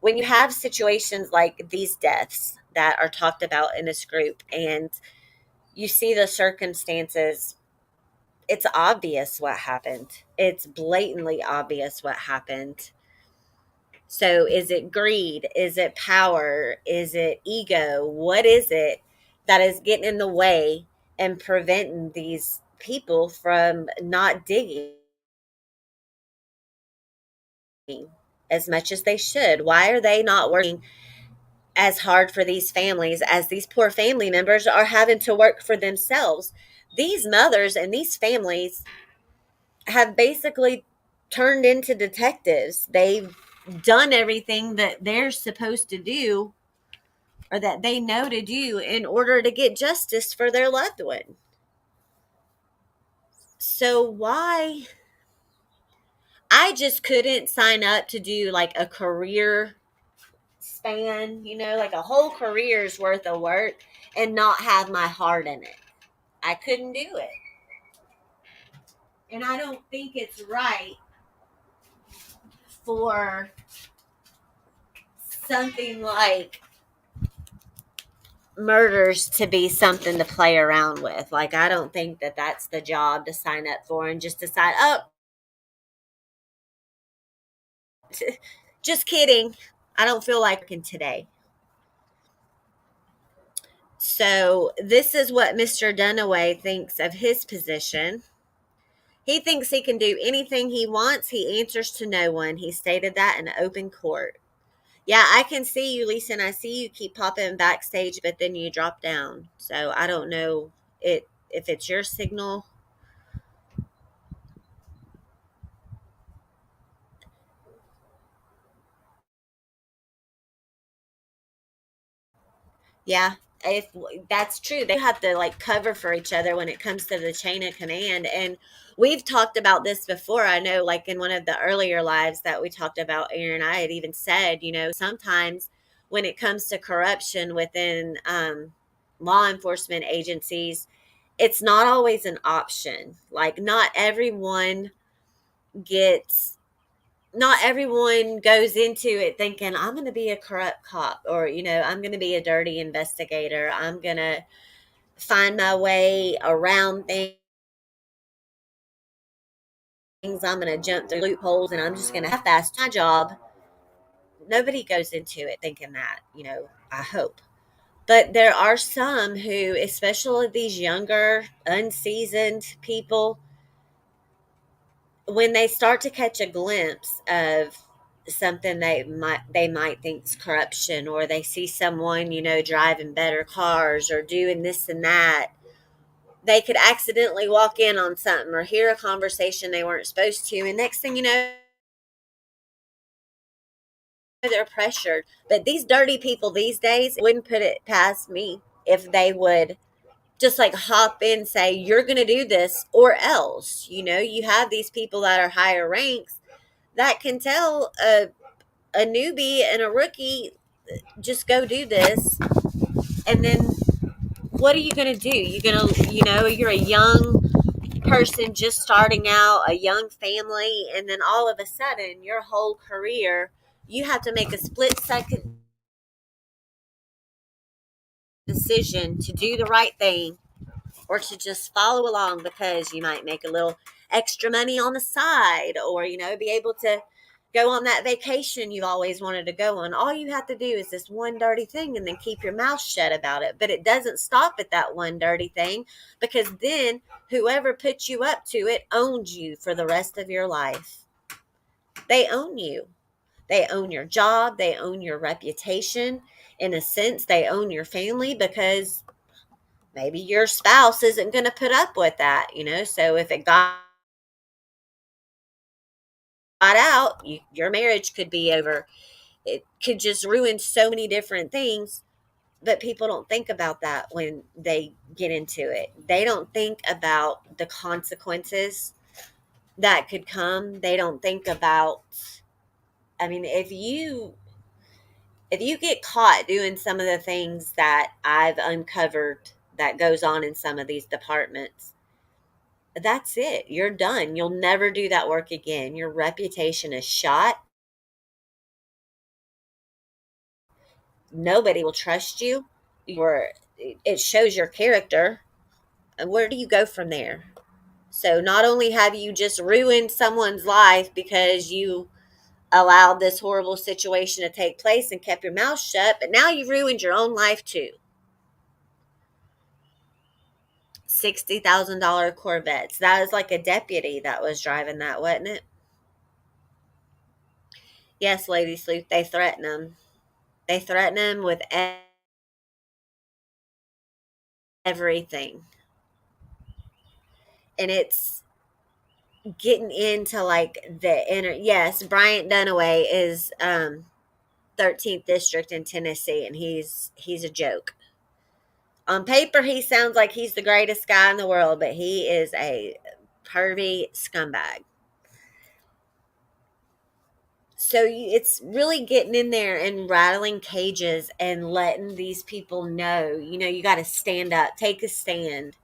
when you have situations like these deaths that are talked about in this group, and you see the circumstances, it's obvious what happened. It's blatantly obvious what happened. So is it greed? Is it power? Is it ego? What is it that is getting in the way and preventing these people from not digging as much as they should? Why are they not working as hard for these families as these poor family members are having to work for themselves? These mothers and these families have basically turned into detectives. They've done everything that they're supposed to do, or that they know to do, in order to get justice for their loved one. So why? I just couldn't sign up to do like a career span, like a whole career's worth of work, and not have my heart in it. I couldn't do it. And I don't think it's right for something like murders to be something to play around with. Like, I don't think that that's the job to sign up for and just decide, oh, just kidding. I don't feel like working today. So, this is what Mr. Dunaway thinks of his position. He thinks he can do anything he wants. He answers to no one. He stated that in open court. Yeah, I can see you, Lisa, and I see you keep popping backstage, but then you drop down. So I don't know if it's your signal. Yeah, if that's true, they have to like cover for each other when it comes to the chain of command. And we've talked about this before. I know, like in one of the earlier lives that we talked about, Aaron, I had even said, sometimes when it comes to corruption within law enforcement agencies, it's not always an option. Like, gets not everyone goes into it thinking I'm going to be a corrupt cop, or I'm going to be a dirty investigator. I'm going to find my way around things. I'm going to jump through loopholes and I'm just going to half-ass my job. Nobody goes into it thinking that, I hope. But there are some who, especially these younger, unseasoned people, when they start to catch a glimpse of something they might think's corruption, or they see someone driving better cars or doing this and that, they could accidentally walk in on something or hear a conversation they weren't supposed to, and next thing you know, they're pressured. But these dirty people these days, wouldn't put it past me if they would just like hop in and say, you're going to do this or else. You have these people that are higher ranks that can tell a newbie and a rookie, just go do this. And then what are you going to do? You're going to, you're a young person just starting out, a young family, and then all of a sudden your whole career, you have to make a split second decision to do the right thing or to just follow along because you might make a little extra money on the side, or be able to go on that vacation you always wanted to go on. All you have to do is this one dirty thing and then keep your mouth shut about it. But it doesn't stop at that one dirty thing, because then whoever put you up to it owns you for the rest of your life. They own you. They own your job, they own your reputation. In a sense, they own your family, because maybe your spouse isn't going to put up with that, so if it got out, your marriage could be over. It could just ruin so many different things. But people don't think about that when they get into it. They don't think about the consequences that could come. They don't think about, I mean, if you get caught doing some of the things that I've uncovered that goes on in some of these departments, that's it. You're done. You'll never do that work again. Your reputation is shot. Nobody will trust you. It shows your character. And where do you go from there? So not only have you just ruined someone's life because you allowed this horrible situation to take place and kept your mouth shut, but now you've ruined your own life too. $60,000 Corvettes. That was like a deputy that was driving that, wasn't it? Yes, Lady Sleuth, they threaten them. They threaten them with everything. And it's getting into like the inner. Yes, Bryant Dunaway is 13th district in Tennessee, and he's a joke. On paper, he sounds like he's the greatest guy in the world, but he is a pervy scumbag. So it's really getting in there and rattling cages and letting these people know, you got to stand up, take a stand.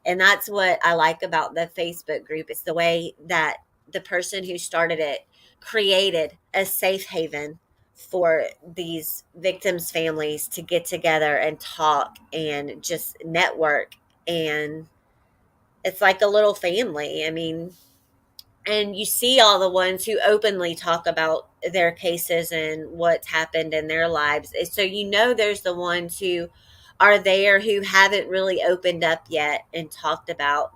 And that's what I like about the Facebook group. It's the way that the person who started it created a safe haven for these victims' families to get together and talk and just network. And it's like a little family. I mean, and you see all the ones who openly talk about their cases and what's happened in their lives. So there's the ones who are there who haven't really opened up yet and talked about.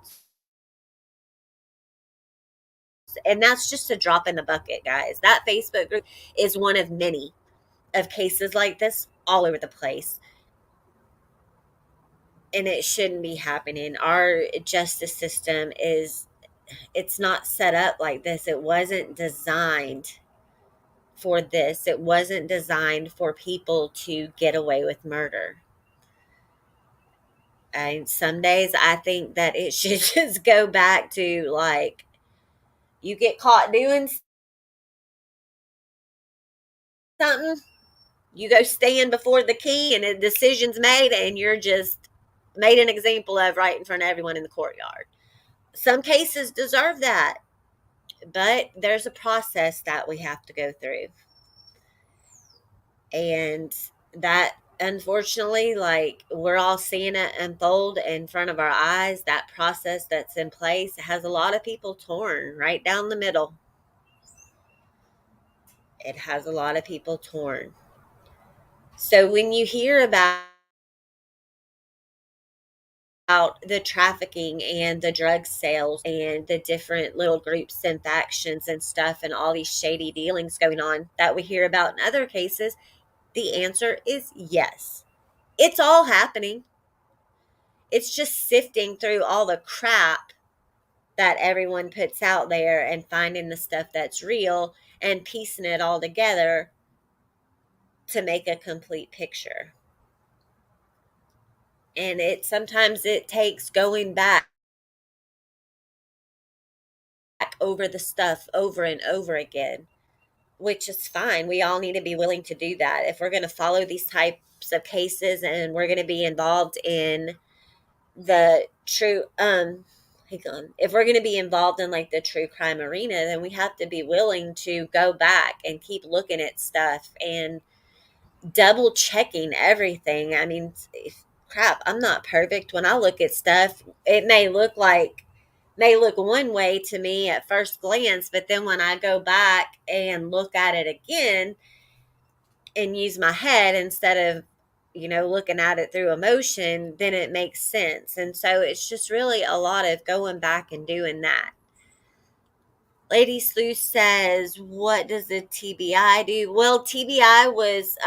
And that's just a drop in the bucket, guys. That Facebook group is one of many of cases like this all over the place. And it shouldn't be happening. Our justice system is, it's not set up like this. It wasn't designed for this. It wasn't designed for people to get away with murder. And some days I think that it should just go back to, like, you get caught doing something, you go stand before the key and a decision's made, and you're just made an example of right in front of everyone in the courtyard. Some cases deserve that, but there's a process that we have to go through. And that, unfortunately, like, we're all seeing it unfold in front of our eyes. That process that's in place has a lot of people torn right down the middle. It has a lot of people torn. So when you hear about the trafficking and the drug sales and the different little groups and factions and stuff and all these shady dealings going on that we hear about in other cases, the answer is yes. It's all happening. It's just sifting through all the crap that everyone puts out there and finding the stuff that's real and piecing it all together to make a complete picture. And it sometimes it takes going back over the stuff over and over again, which is fine. We all need to be willing to do that. If we're going to follow these types of cases and we're going to be involved in the true hang on, if we're going to be involved in like the true crime arena, then we have to be willing to go back and keep looking at stuff and double checking everything. I mean, crap, I'm not perfect. When I look at stuff, it may look one way to me at first glance, but then when I go back and look at it again and use my head instead of, looking at it through emotion, then it makes sense. And so it's just really a lot of going back and doing that. Lady Sleuth says, what does the TBI do? Well, TBI was,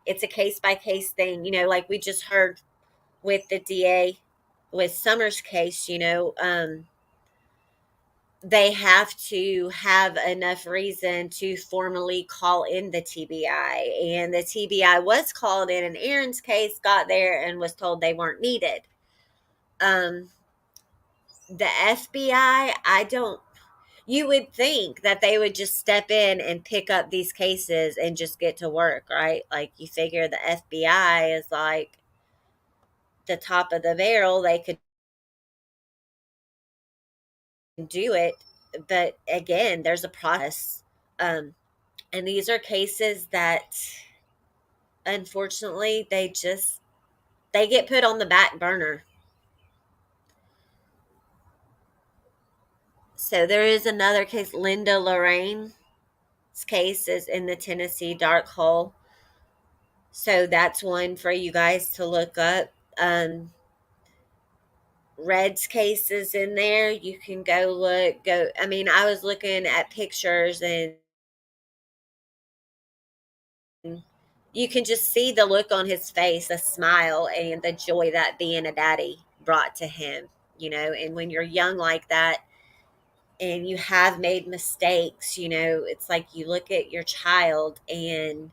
it's a case by case thing, like we just heard with the DA with Summers' case, they have to have enough reason to formally call in the TBI. And the TBI was called in, and Aaron's case got there and was told they weren't needed. The FBI, you would think that they would just step in and pick up these cases and just get to work, right? Like, you figure the FBI is like the top of the barrel. They could do it. But again, there's a process. And these are cases that, unfortunately, they get put on the back burner. So there is another case, Linda Lorraine's case is in the Tennessee dark hole. So that's one for you guys to look up. Red's case is in there. You can I mean, I was looking at pictures, and you can just see the look on his face, the smile and the joy that being a daddy brought to him, and when you're young like that and you have made mistakes, it's like you look at your child and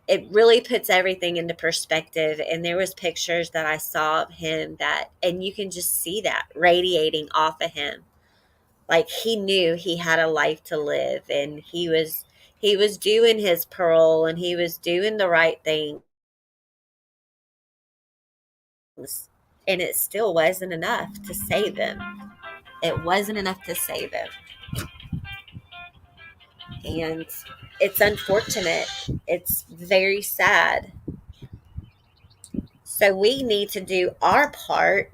it really puts everything into perspective. And there was pictures that I saw of him and you can just see that radiating off of him. Like, he knew he had a life to live, and he was doing his parole, and he was doing the right thing. And it still wasn't enough to save him. It wasn't enough to save him. And it's unfortunate. It's very sad. So we need to do our part,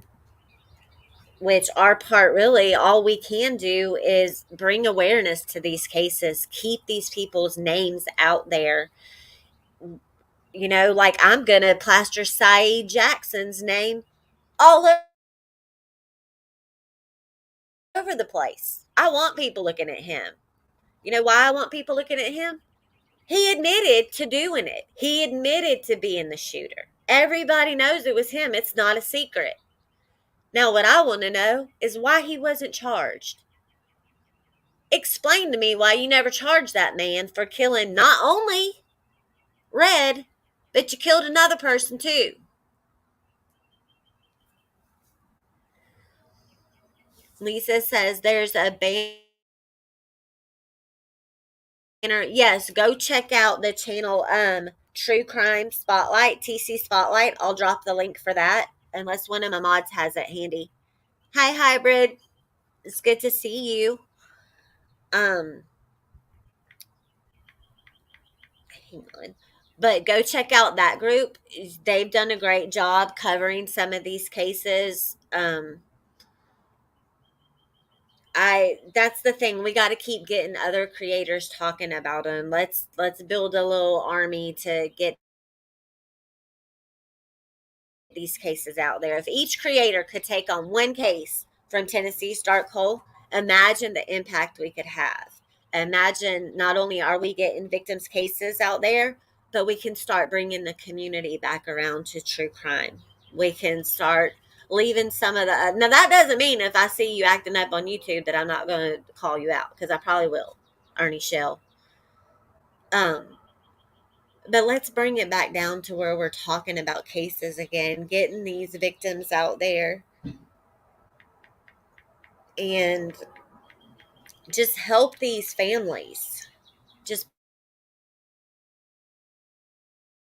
which our part really, all we can do is bring awareness to these cases, keep these people's names out there, like I'm going to plaster Saeed Jackson's name all over the place. I want people looking at him. You know why I want people looking at him? He admitted to doing it. He admitted to being the shooter. Everybody knows it was him. It's not a secret. Now, what I want to know is why he wasn't charged. Explain to me why you never charged that man for killing not only Red, but you killed another person too. Lisa says there's a banner. Yes, go check out the channel True Crime Spotlight, TC Spotlight. I'll drop the link for that unless one of my mods has it handy. Hi Hybrid. It's good to see you. Um Hang on. But go check out that group. They've done a great job covering some of these cases. I That's the thing. We got to keep getting other creators talking about them. Let's build a little army to get these cases out there. If each creator could take on one case from Tennessee's dark hole, imagine the impact we could have. Imagine not only are we getting victims' cases out there, but we can start bringing the community back around to true crime. We can start leaving some of the. Now, that doesn't mean if I see you acting up on YouTube that I'm not going to call you out, because I probably will, Ernie Shell. But let's bring it back down to where we're talking about cases again, getting these victims out there and just help these families. Just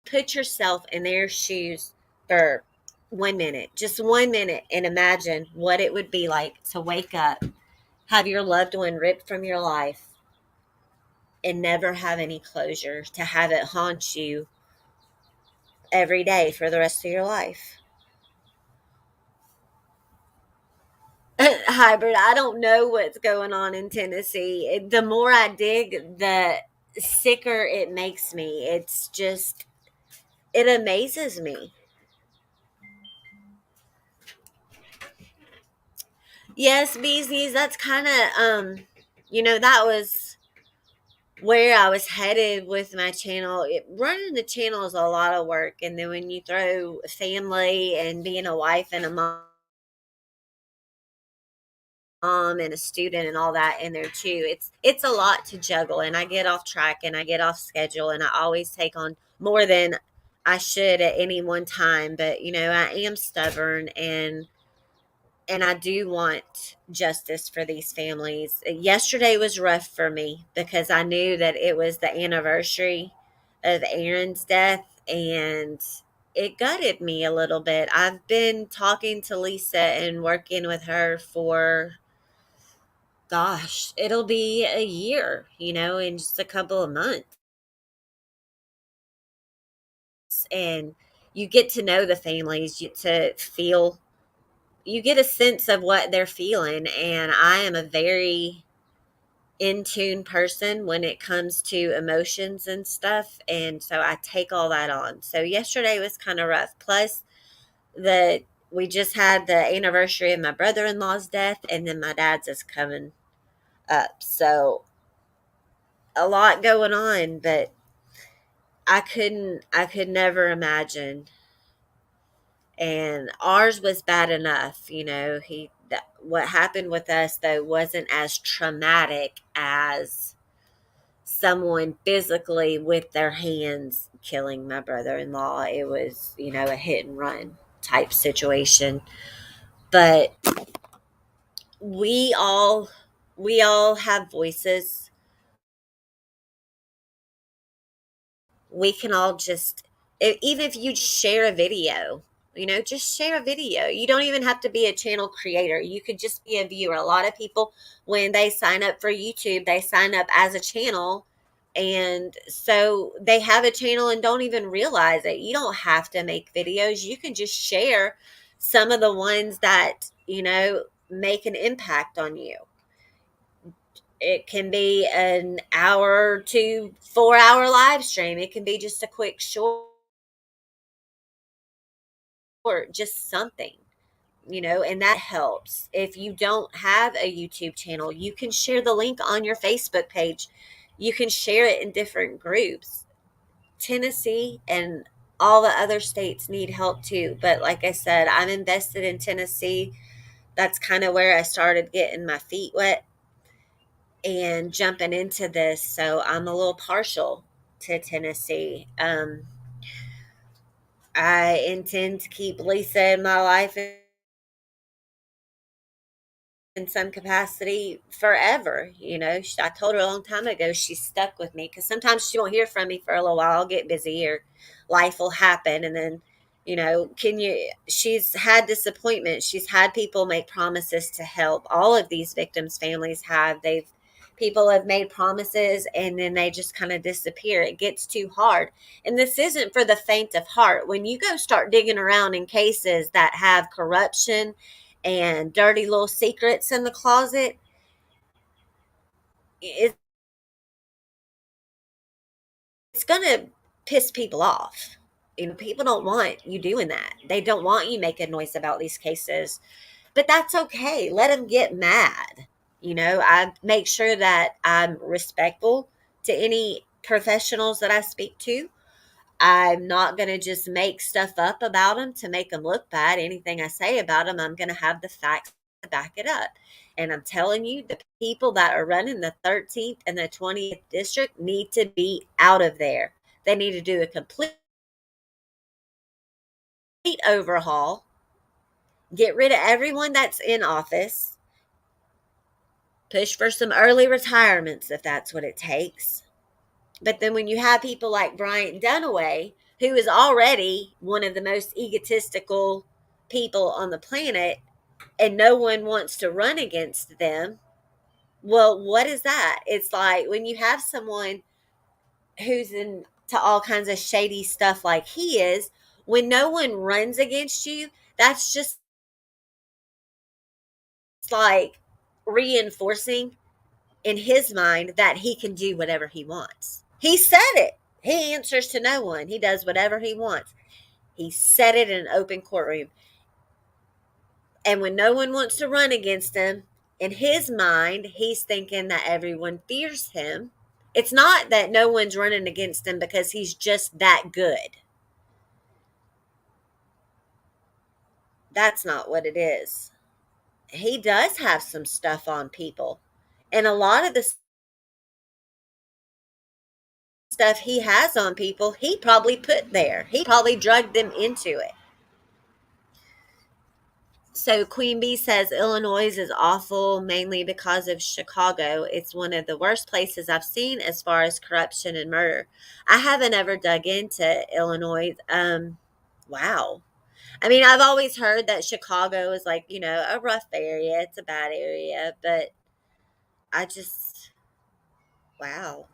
put yourself in their shoes for 1 minute, just 1 minute, and imagine what it would be like to wake up, have your loved one ripped from your life, and never have any closure, to have it haunt you every day for the rest of your life. Hybrid, I don't know what's going on in Tennessee. The more I dig, the sicker it makes me. It's just, it amazes me. Yes, Beezies, that's kind of, that was where I was headed with my channel. Running the channel is a lot of work. And then when you throw family and being a wife and a mom and a student and all that in there too, it's a lot to juggle, and I get off track and I get off schedule, and I always take on more than I should at any one time. But I am stubborn, and I do want justice for these families. Yesterday was rough for me because I knew that it was the anniversary of Aaron's death, and it gutted me a little bit. I've been talking to Lisa and working with her for, gosh, it'll be a year, in just a couple of months. And you get to know the families, you get a sense of what they're feeling. And I am a very in tune person when it comes to emotions and stuff. And so I take all that on. So yesterday was kind of rough. Plus, we just had the anniversary of my brother-in-law's death, and then my dad's is coming up. So a lot going on, but I could never imagine. And ours was bad enough, what happened with us though wasn't as traumatic as someone physically with their hands killing my brother-in-law. It was, a hit and run type situation. But we all have voices. We can all just, even if you share a video, just share a video. You don't even have to be a channel creator. You could just be a viewer. A lot of people, when they sign up for YouTube, they sign up as a channel, and so they have a channel and don't even realize it. You don't have to make videos. You can just share some of the ones that make an impact on you. It can be an hour to 4 hour live stream. It can be just a quick short or just something, and that helps. If you don't have a YouTube channel, you can share the link on your Facebook page. You can share it in different groups. Tennessee and all the other states need help too. But like I said, I'm invested in Tennessee. That's kind of where I started getting my feet wet and jumping into this. So I'm a little partial to Tennessee. I intend to keep Lisa in my life in some capacity forever. I told her a long time ago she's stuck with me because sometimes she won't hear from me for a little while. I'll get busy or life will happen. And then, she's had disappointment. She's had people make promises to help. All of these victims' families have. People have made promises and then they just kind of disappear. It gets too hard. And this isn't for the faint of heart. When you go start digging around in cases that have corruption and dirty little secrets in the closet, it's going to piss people off. People don't want you doing that. They don't want you making noise about these cases, but that's okay. Let them get mad. I make sure that I'm respectful to any professionals that I speak to. I'm not going to just make stuff up about them to make them look bad. Anything I say about them, I'm going to have the facts to back it up. And I'm telling you, the people that are running the 13th and the 20th district need to be out of there. They need to do a complete overhaul, get rid of everyone that's in office, push for some early retirements if that's what it takes. But then when you have people like Bryant Dunaway, who is already one of the most egotistical people on the planet, and no one wants to run against them, well, what is that? It's like when you have someone who's into all kinds of shady stuff like he is, when no one runs against you, that's just like reinforcing in his mind that he can do whatever he wants. He said it. He answers to no one. He does whatever he wants. He said it in an open courtroom. And when no one wants to run against him, in his mind, he's thinking that everyone fears him. It's not that no one's running against him because he's just that good. That's not what it is. He does have some stuff on people. And a lot of the stuff he has on people, he probably put there. He probably drugged them into it. So Queen Bee says Illinois is awful mainly because of Chicago. It's one of the worst places I've seen as far as corruption and murder. I haven't ever dug into Illinois. Wow. I mean, I've always heard that Chicago is like, a rough area. It's a bad area, but I just, wow.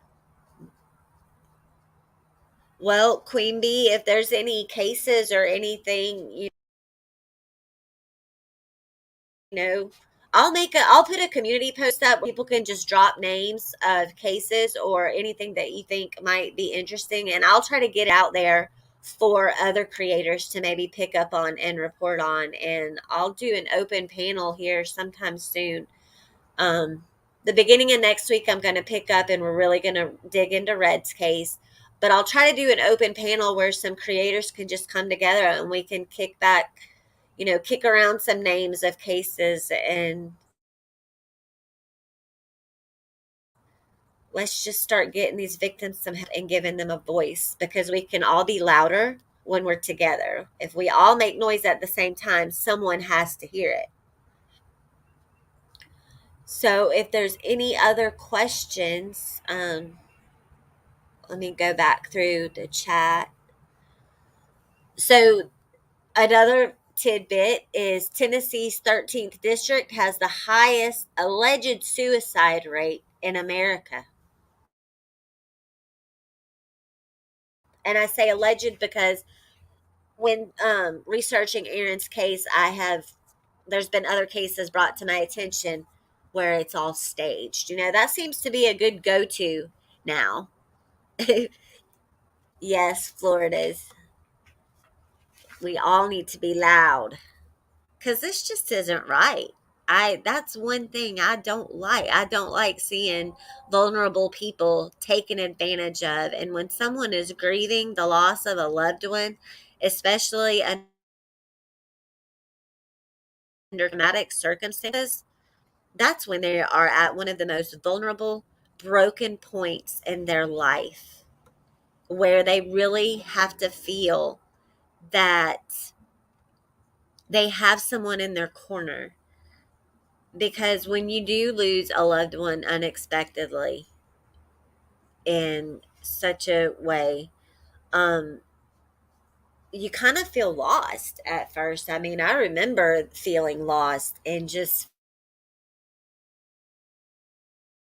Well, Queen Bee, if there's any cases or anything, know, I'll put a community post up where people can just drop names of cases or anything that you think might be interesting, and I'll try to get out there for other creators to maybe pick up on and report on. And I'll do an open panel here sometime soon. Um, the beginning of next week, I'm going to pick up and we're really going to dig into Red's case. But I'll try to do an open panel where some creators can just come together and we can kick around some names of cases and let's just start getting these victims some help and giving them a voice because we can all be louder when we're together. If we all make noise at the same time, someone has to hear it. So if there's any other questions, let me go back through the chat. So another tidbit is Tennessee's 13th district has the highest alleged suicide rate in America. And I say alleged because when researching Aaron's case, there's been other cases brought to my attention where it's all staged. That seems to be a good go-to now. Yes, Florida's. We all need to be loud because this just isn't right. That's one thing I don't like. I don't like seeing vulnerable people taken advantage of. And when someone is grieving the loss of a loved one, especially under traumatic circumstances, that's when they are at one of the most vulnerable, broken points in their life where they really have to feel that they have someone in their corner. Because when you do lose a loved one unexpectedly in such a way, um, you kind of feel lost at first. I mean, I remember feeling lost and just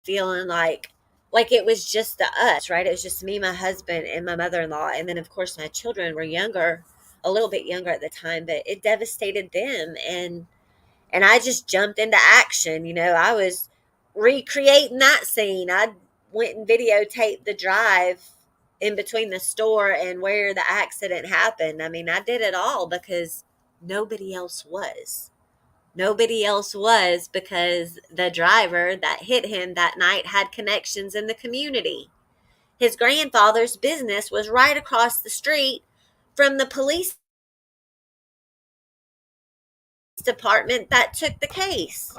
feeling like it was just the us, right? It was just me, my husband, and my mother-in-law, and then of course my children were younger, a little bit younger at the time, but it devastated them. And I just jumped into action. I was recreating that scene. I went and videotaped the drive in between the store and where the accident happened. I mean, I did it all because nobody else was. Nobody else was because the driver that hit him that night had connections in the community. His grandfather's business was right across the street from the police department that took the case.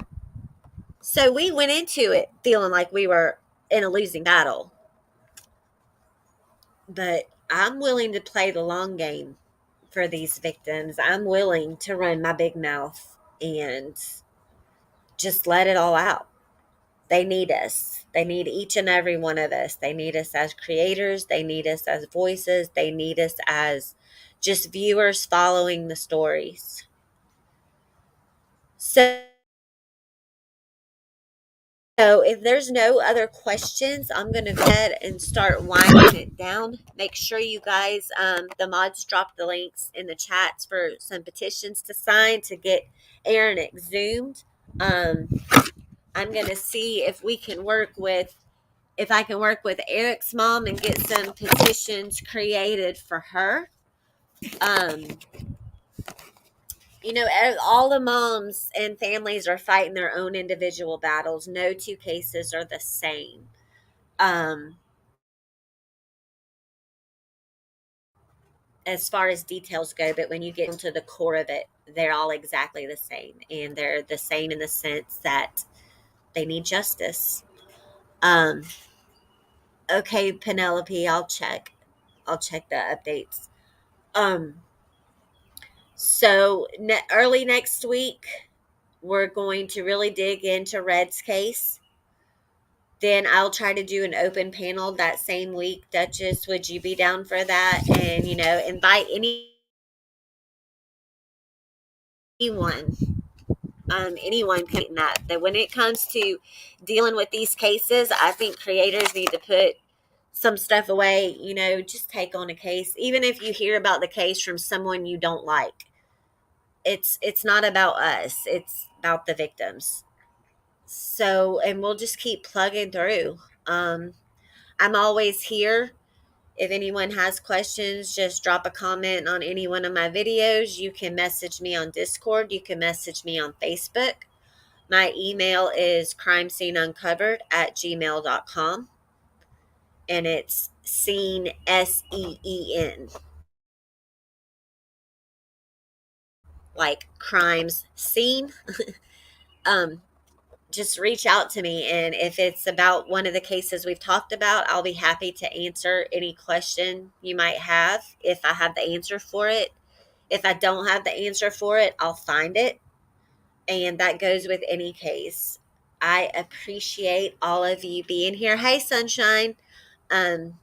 So we went into it feeling like we were in a losing battle. But I'm willing to play the long game for these victims. I'm willing to run my big mouth and just let it all out. They need us. They need each and every one of us. They need us as creators. They need us as voices. They need us as just viewers following the stories. So if there's no other questions, I'm going to go ahead and start winding it down. Make sure you guys, the mods drop the links in the chats for some petitions to sign to get Aaron exhumed. I'm going to see if I can work with Eric's mom and get some petitions created for her. Um, all the moms and families are fighting their own individual battles. No two cases are the same. Um, as far as details go, but when you get into the core of it, they're all exactly the same. And they're the same in the sense that they need justice. Um, okay, Penelope, I'll check. I'll check the updates. Um, so early next week, we're going to really dig into Red's case. Then I'll try to do an open panel that same week. Duchess, would you be down for that? And, invite anyone. Anyone can that when it comes to dealing with these cases, I think creators need to put some stuff away. Just take on a case, even if you hear about the case from someone you don't like. It's not about us, it's about the victims. So, and we'll just keep plugging through. I'm always here. If anyone has questions, just drop a comment on any one of my videos. You can message me on Discord, you can message me on Facebook. My email is crimesceneuncovered@gmail.com, and it's scene, SEEN, like crimes scene. um, just reach out to me, and if it's about one of the cases we've talked about, I'll be happy to answer any question you might have if I have the answer for it. If I don't have the answer for it, I'll find it, and that goes with any case. I appreciate all of you being here. Hey, Sunshine. Um,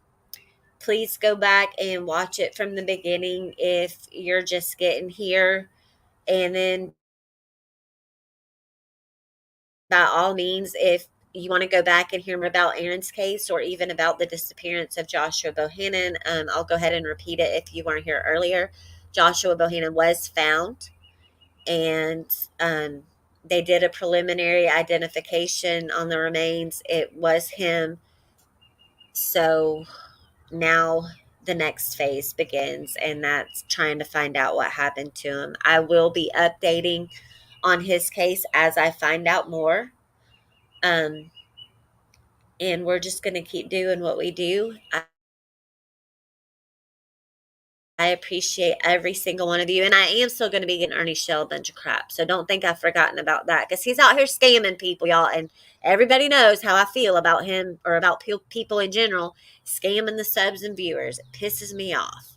please go back and watch it from the beginning if you're just getting here. And then, by all means, if you want to go back and hear more about Aaron's case or even about the disappearance of Joshua Bohannon, I'll go ahead and repeat it if you weren't here earlier. Joshua Bohannon was found, and they did a preliminary identification on the remains. It was him. So now the next phase begins, and that's trying to find out what happened to him. I will be updating on his case as I find out more. Um, and we're just going to keep doing what we do. I appreciate every single one of you. And I am still going to be getting Ernie Shell a bunch of crap. So don't think I've forgotten about that, because he's out here scamming people, y'all. And everybody knows how I feel about him, or about people in general, scamming the subs and viewers. It pisses me off.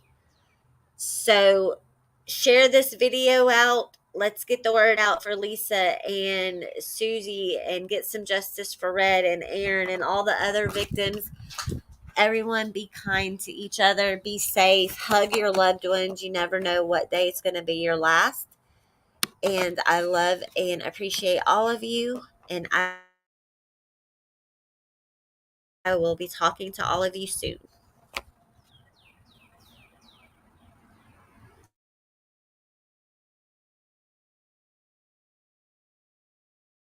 So share this video out. Let's get the word out for Lisa and Susie, and get some justice for Red and Aaron and all the other victims. Everyone, be kind to each other. Be safe. Hug your loved ones. You never know what day it's going to be your last. And I love and appreciate all of you. And I will be talking to all of you soon.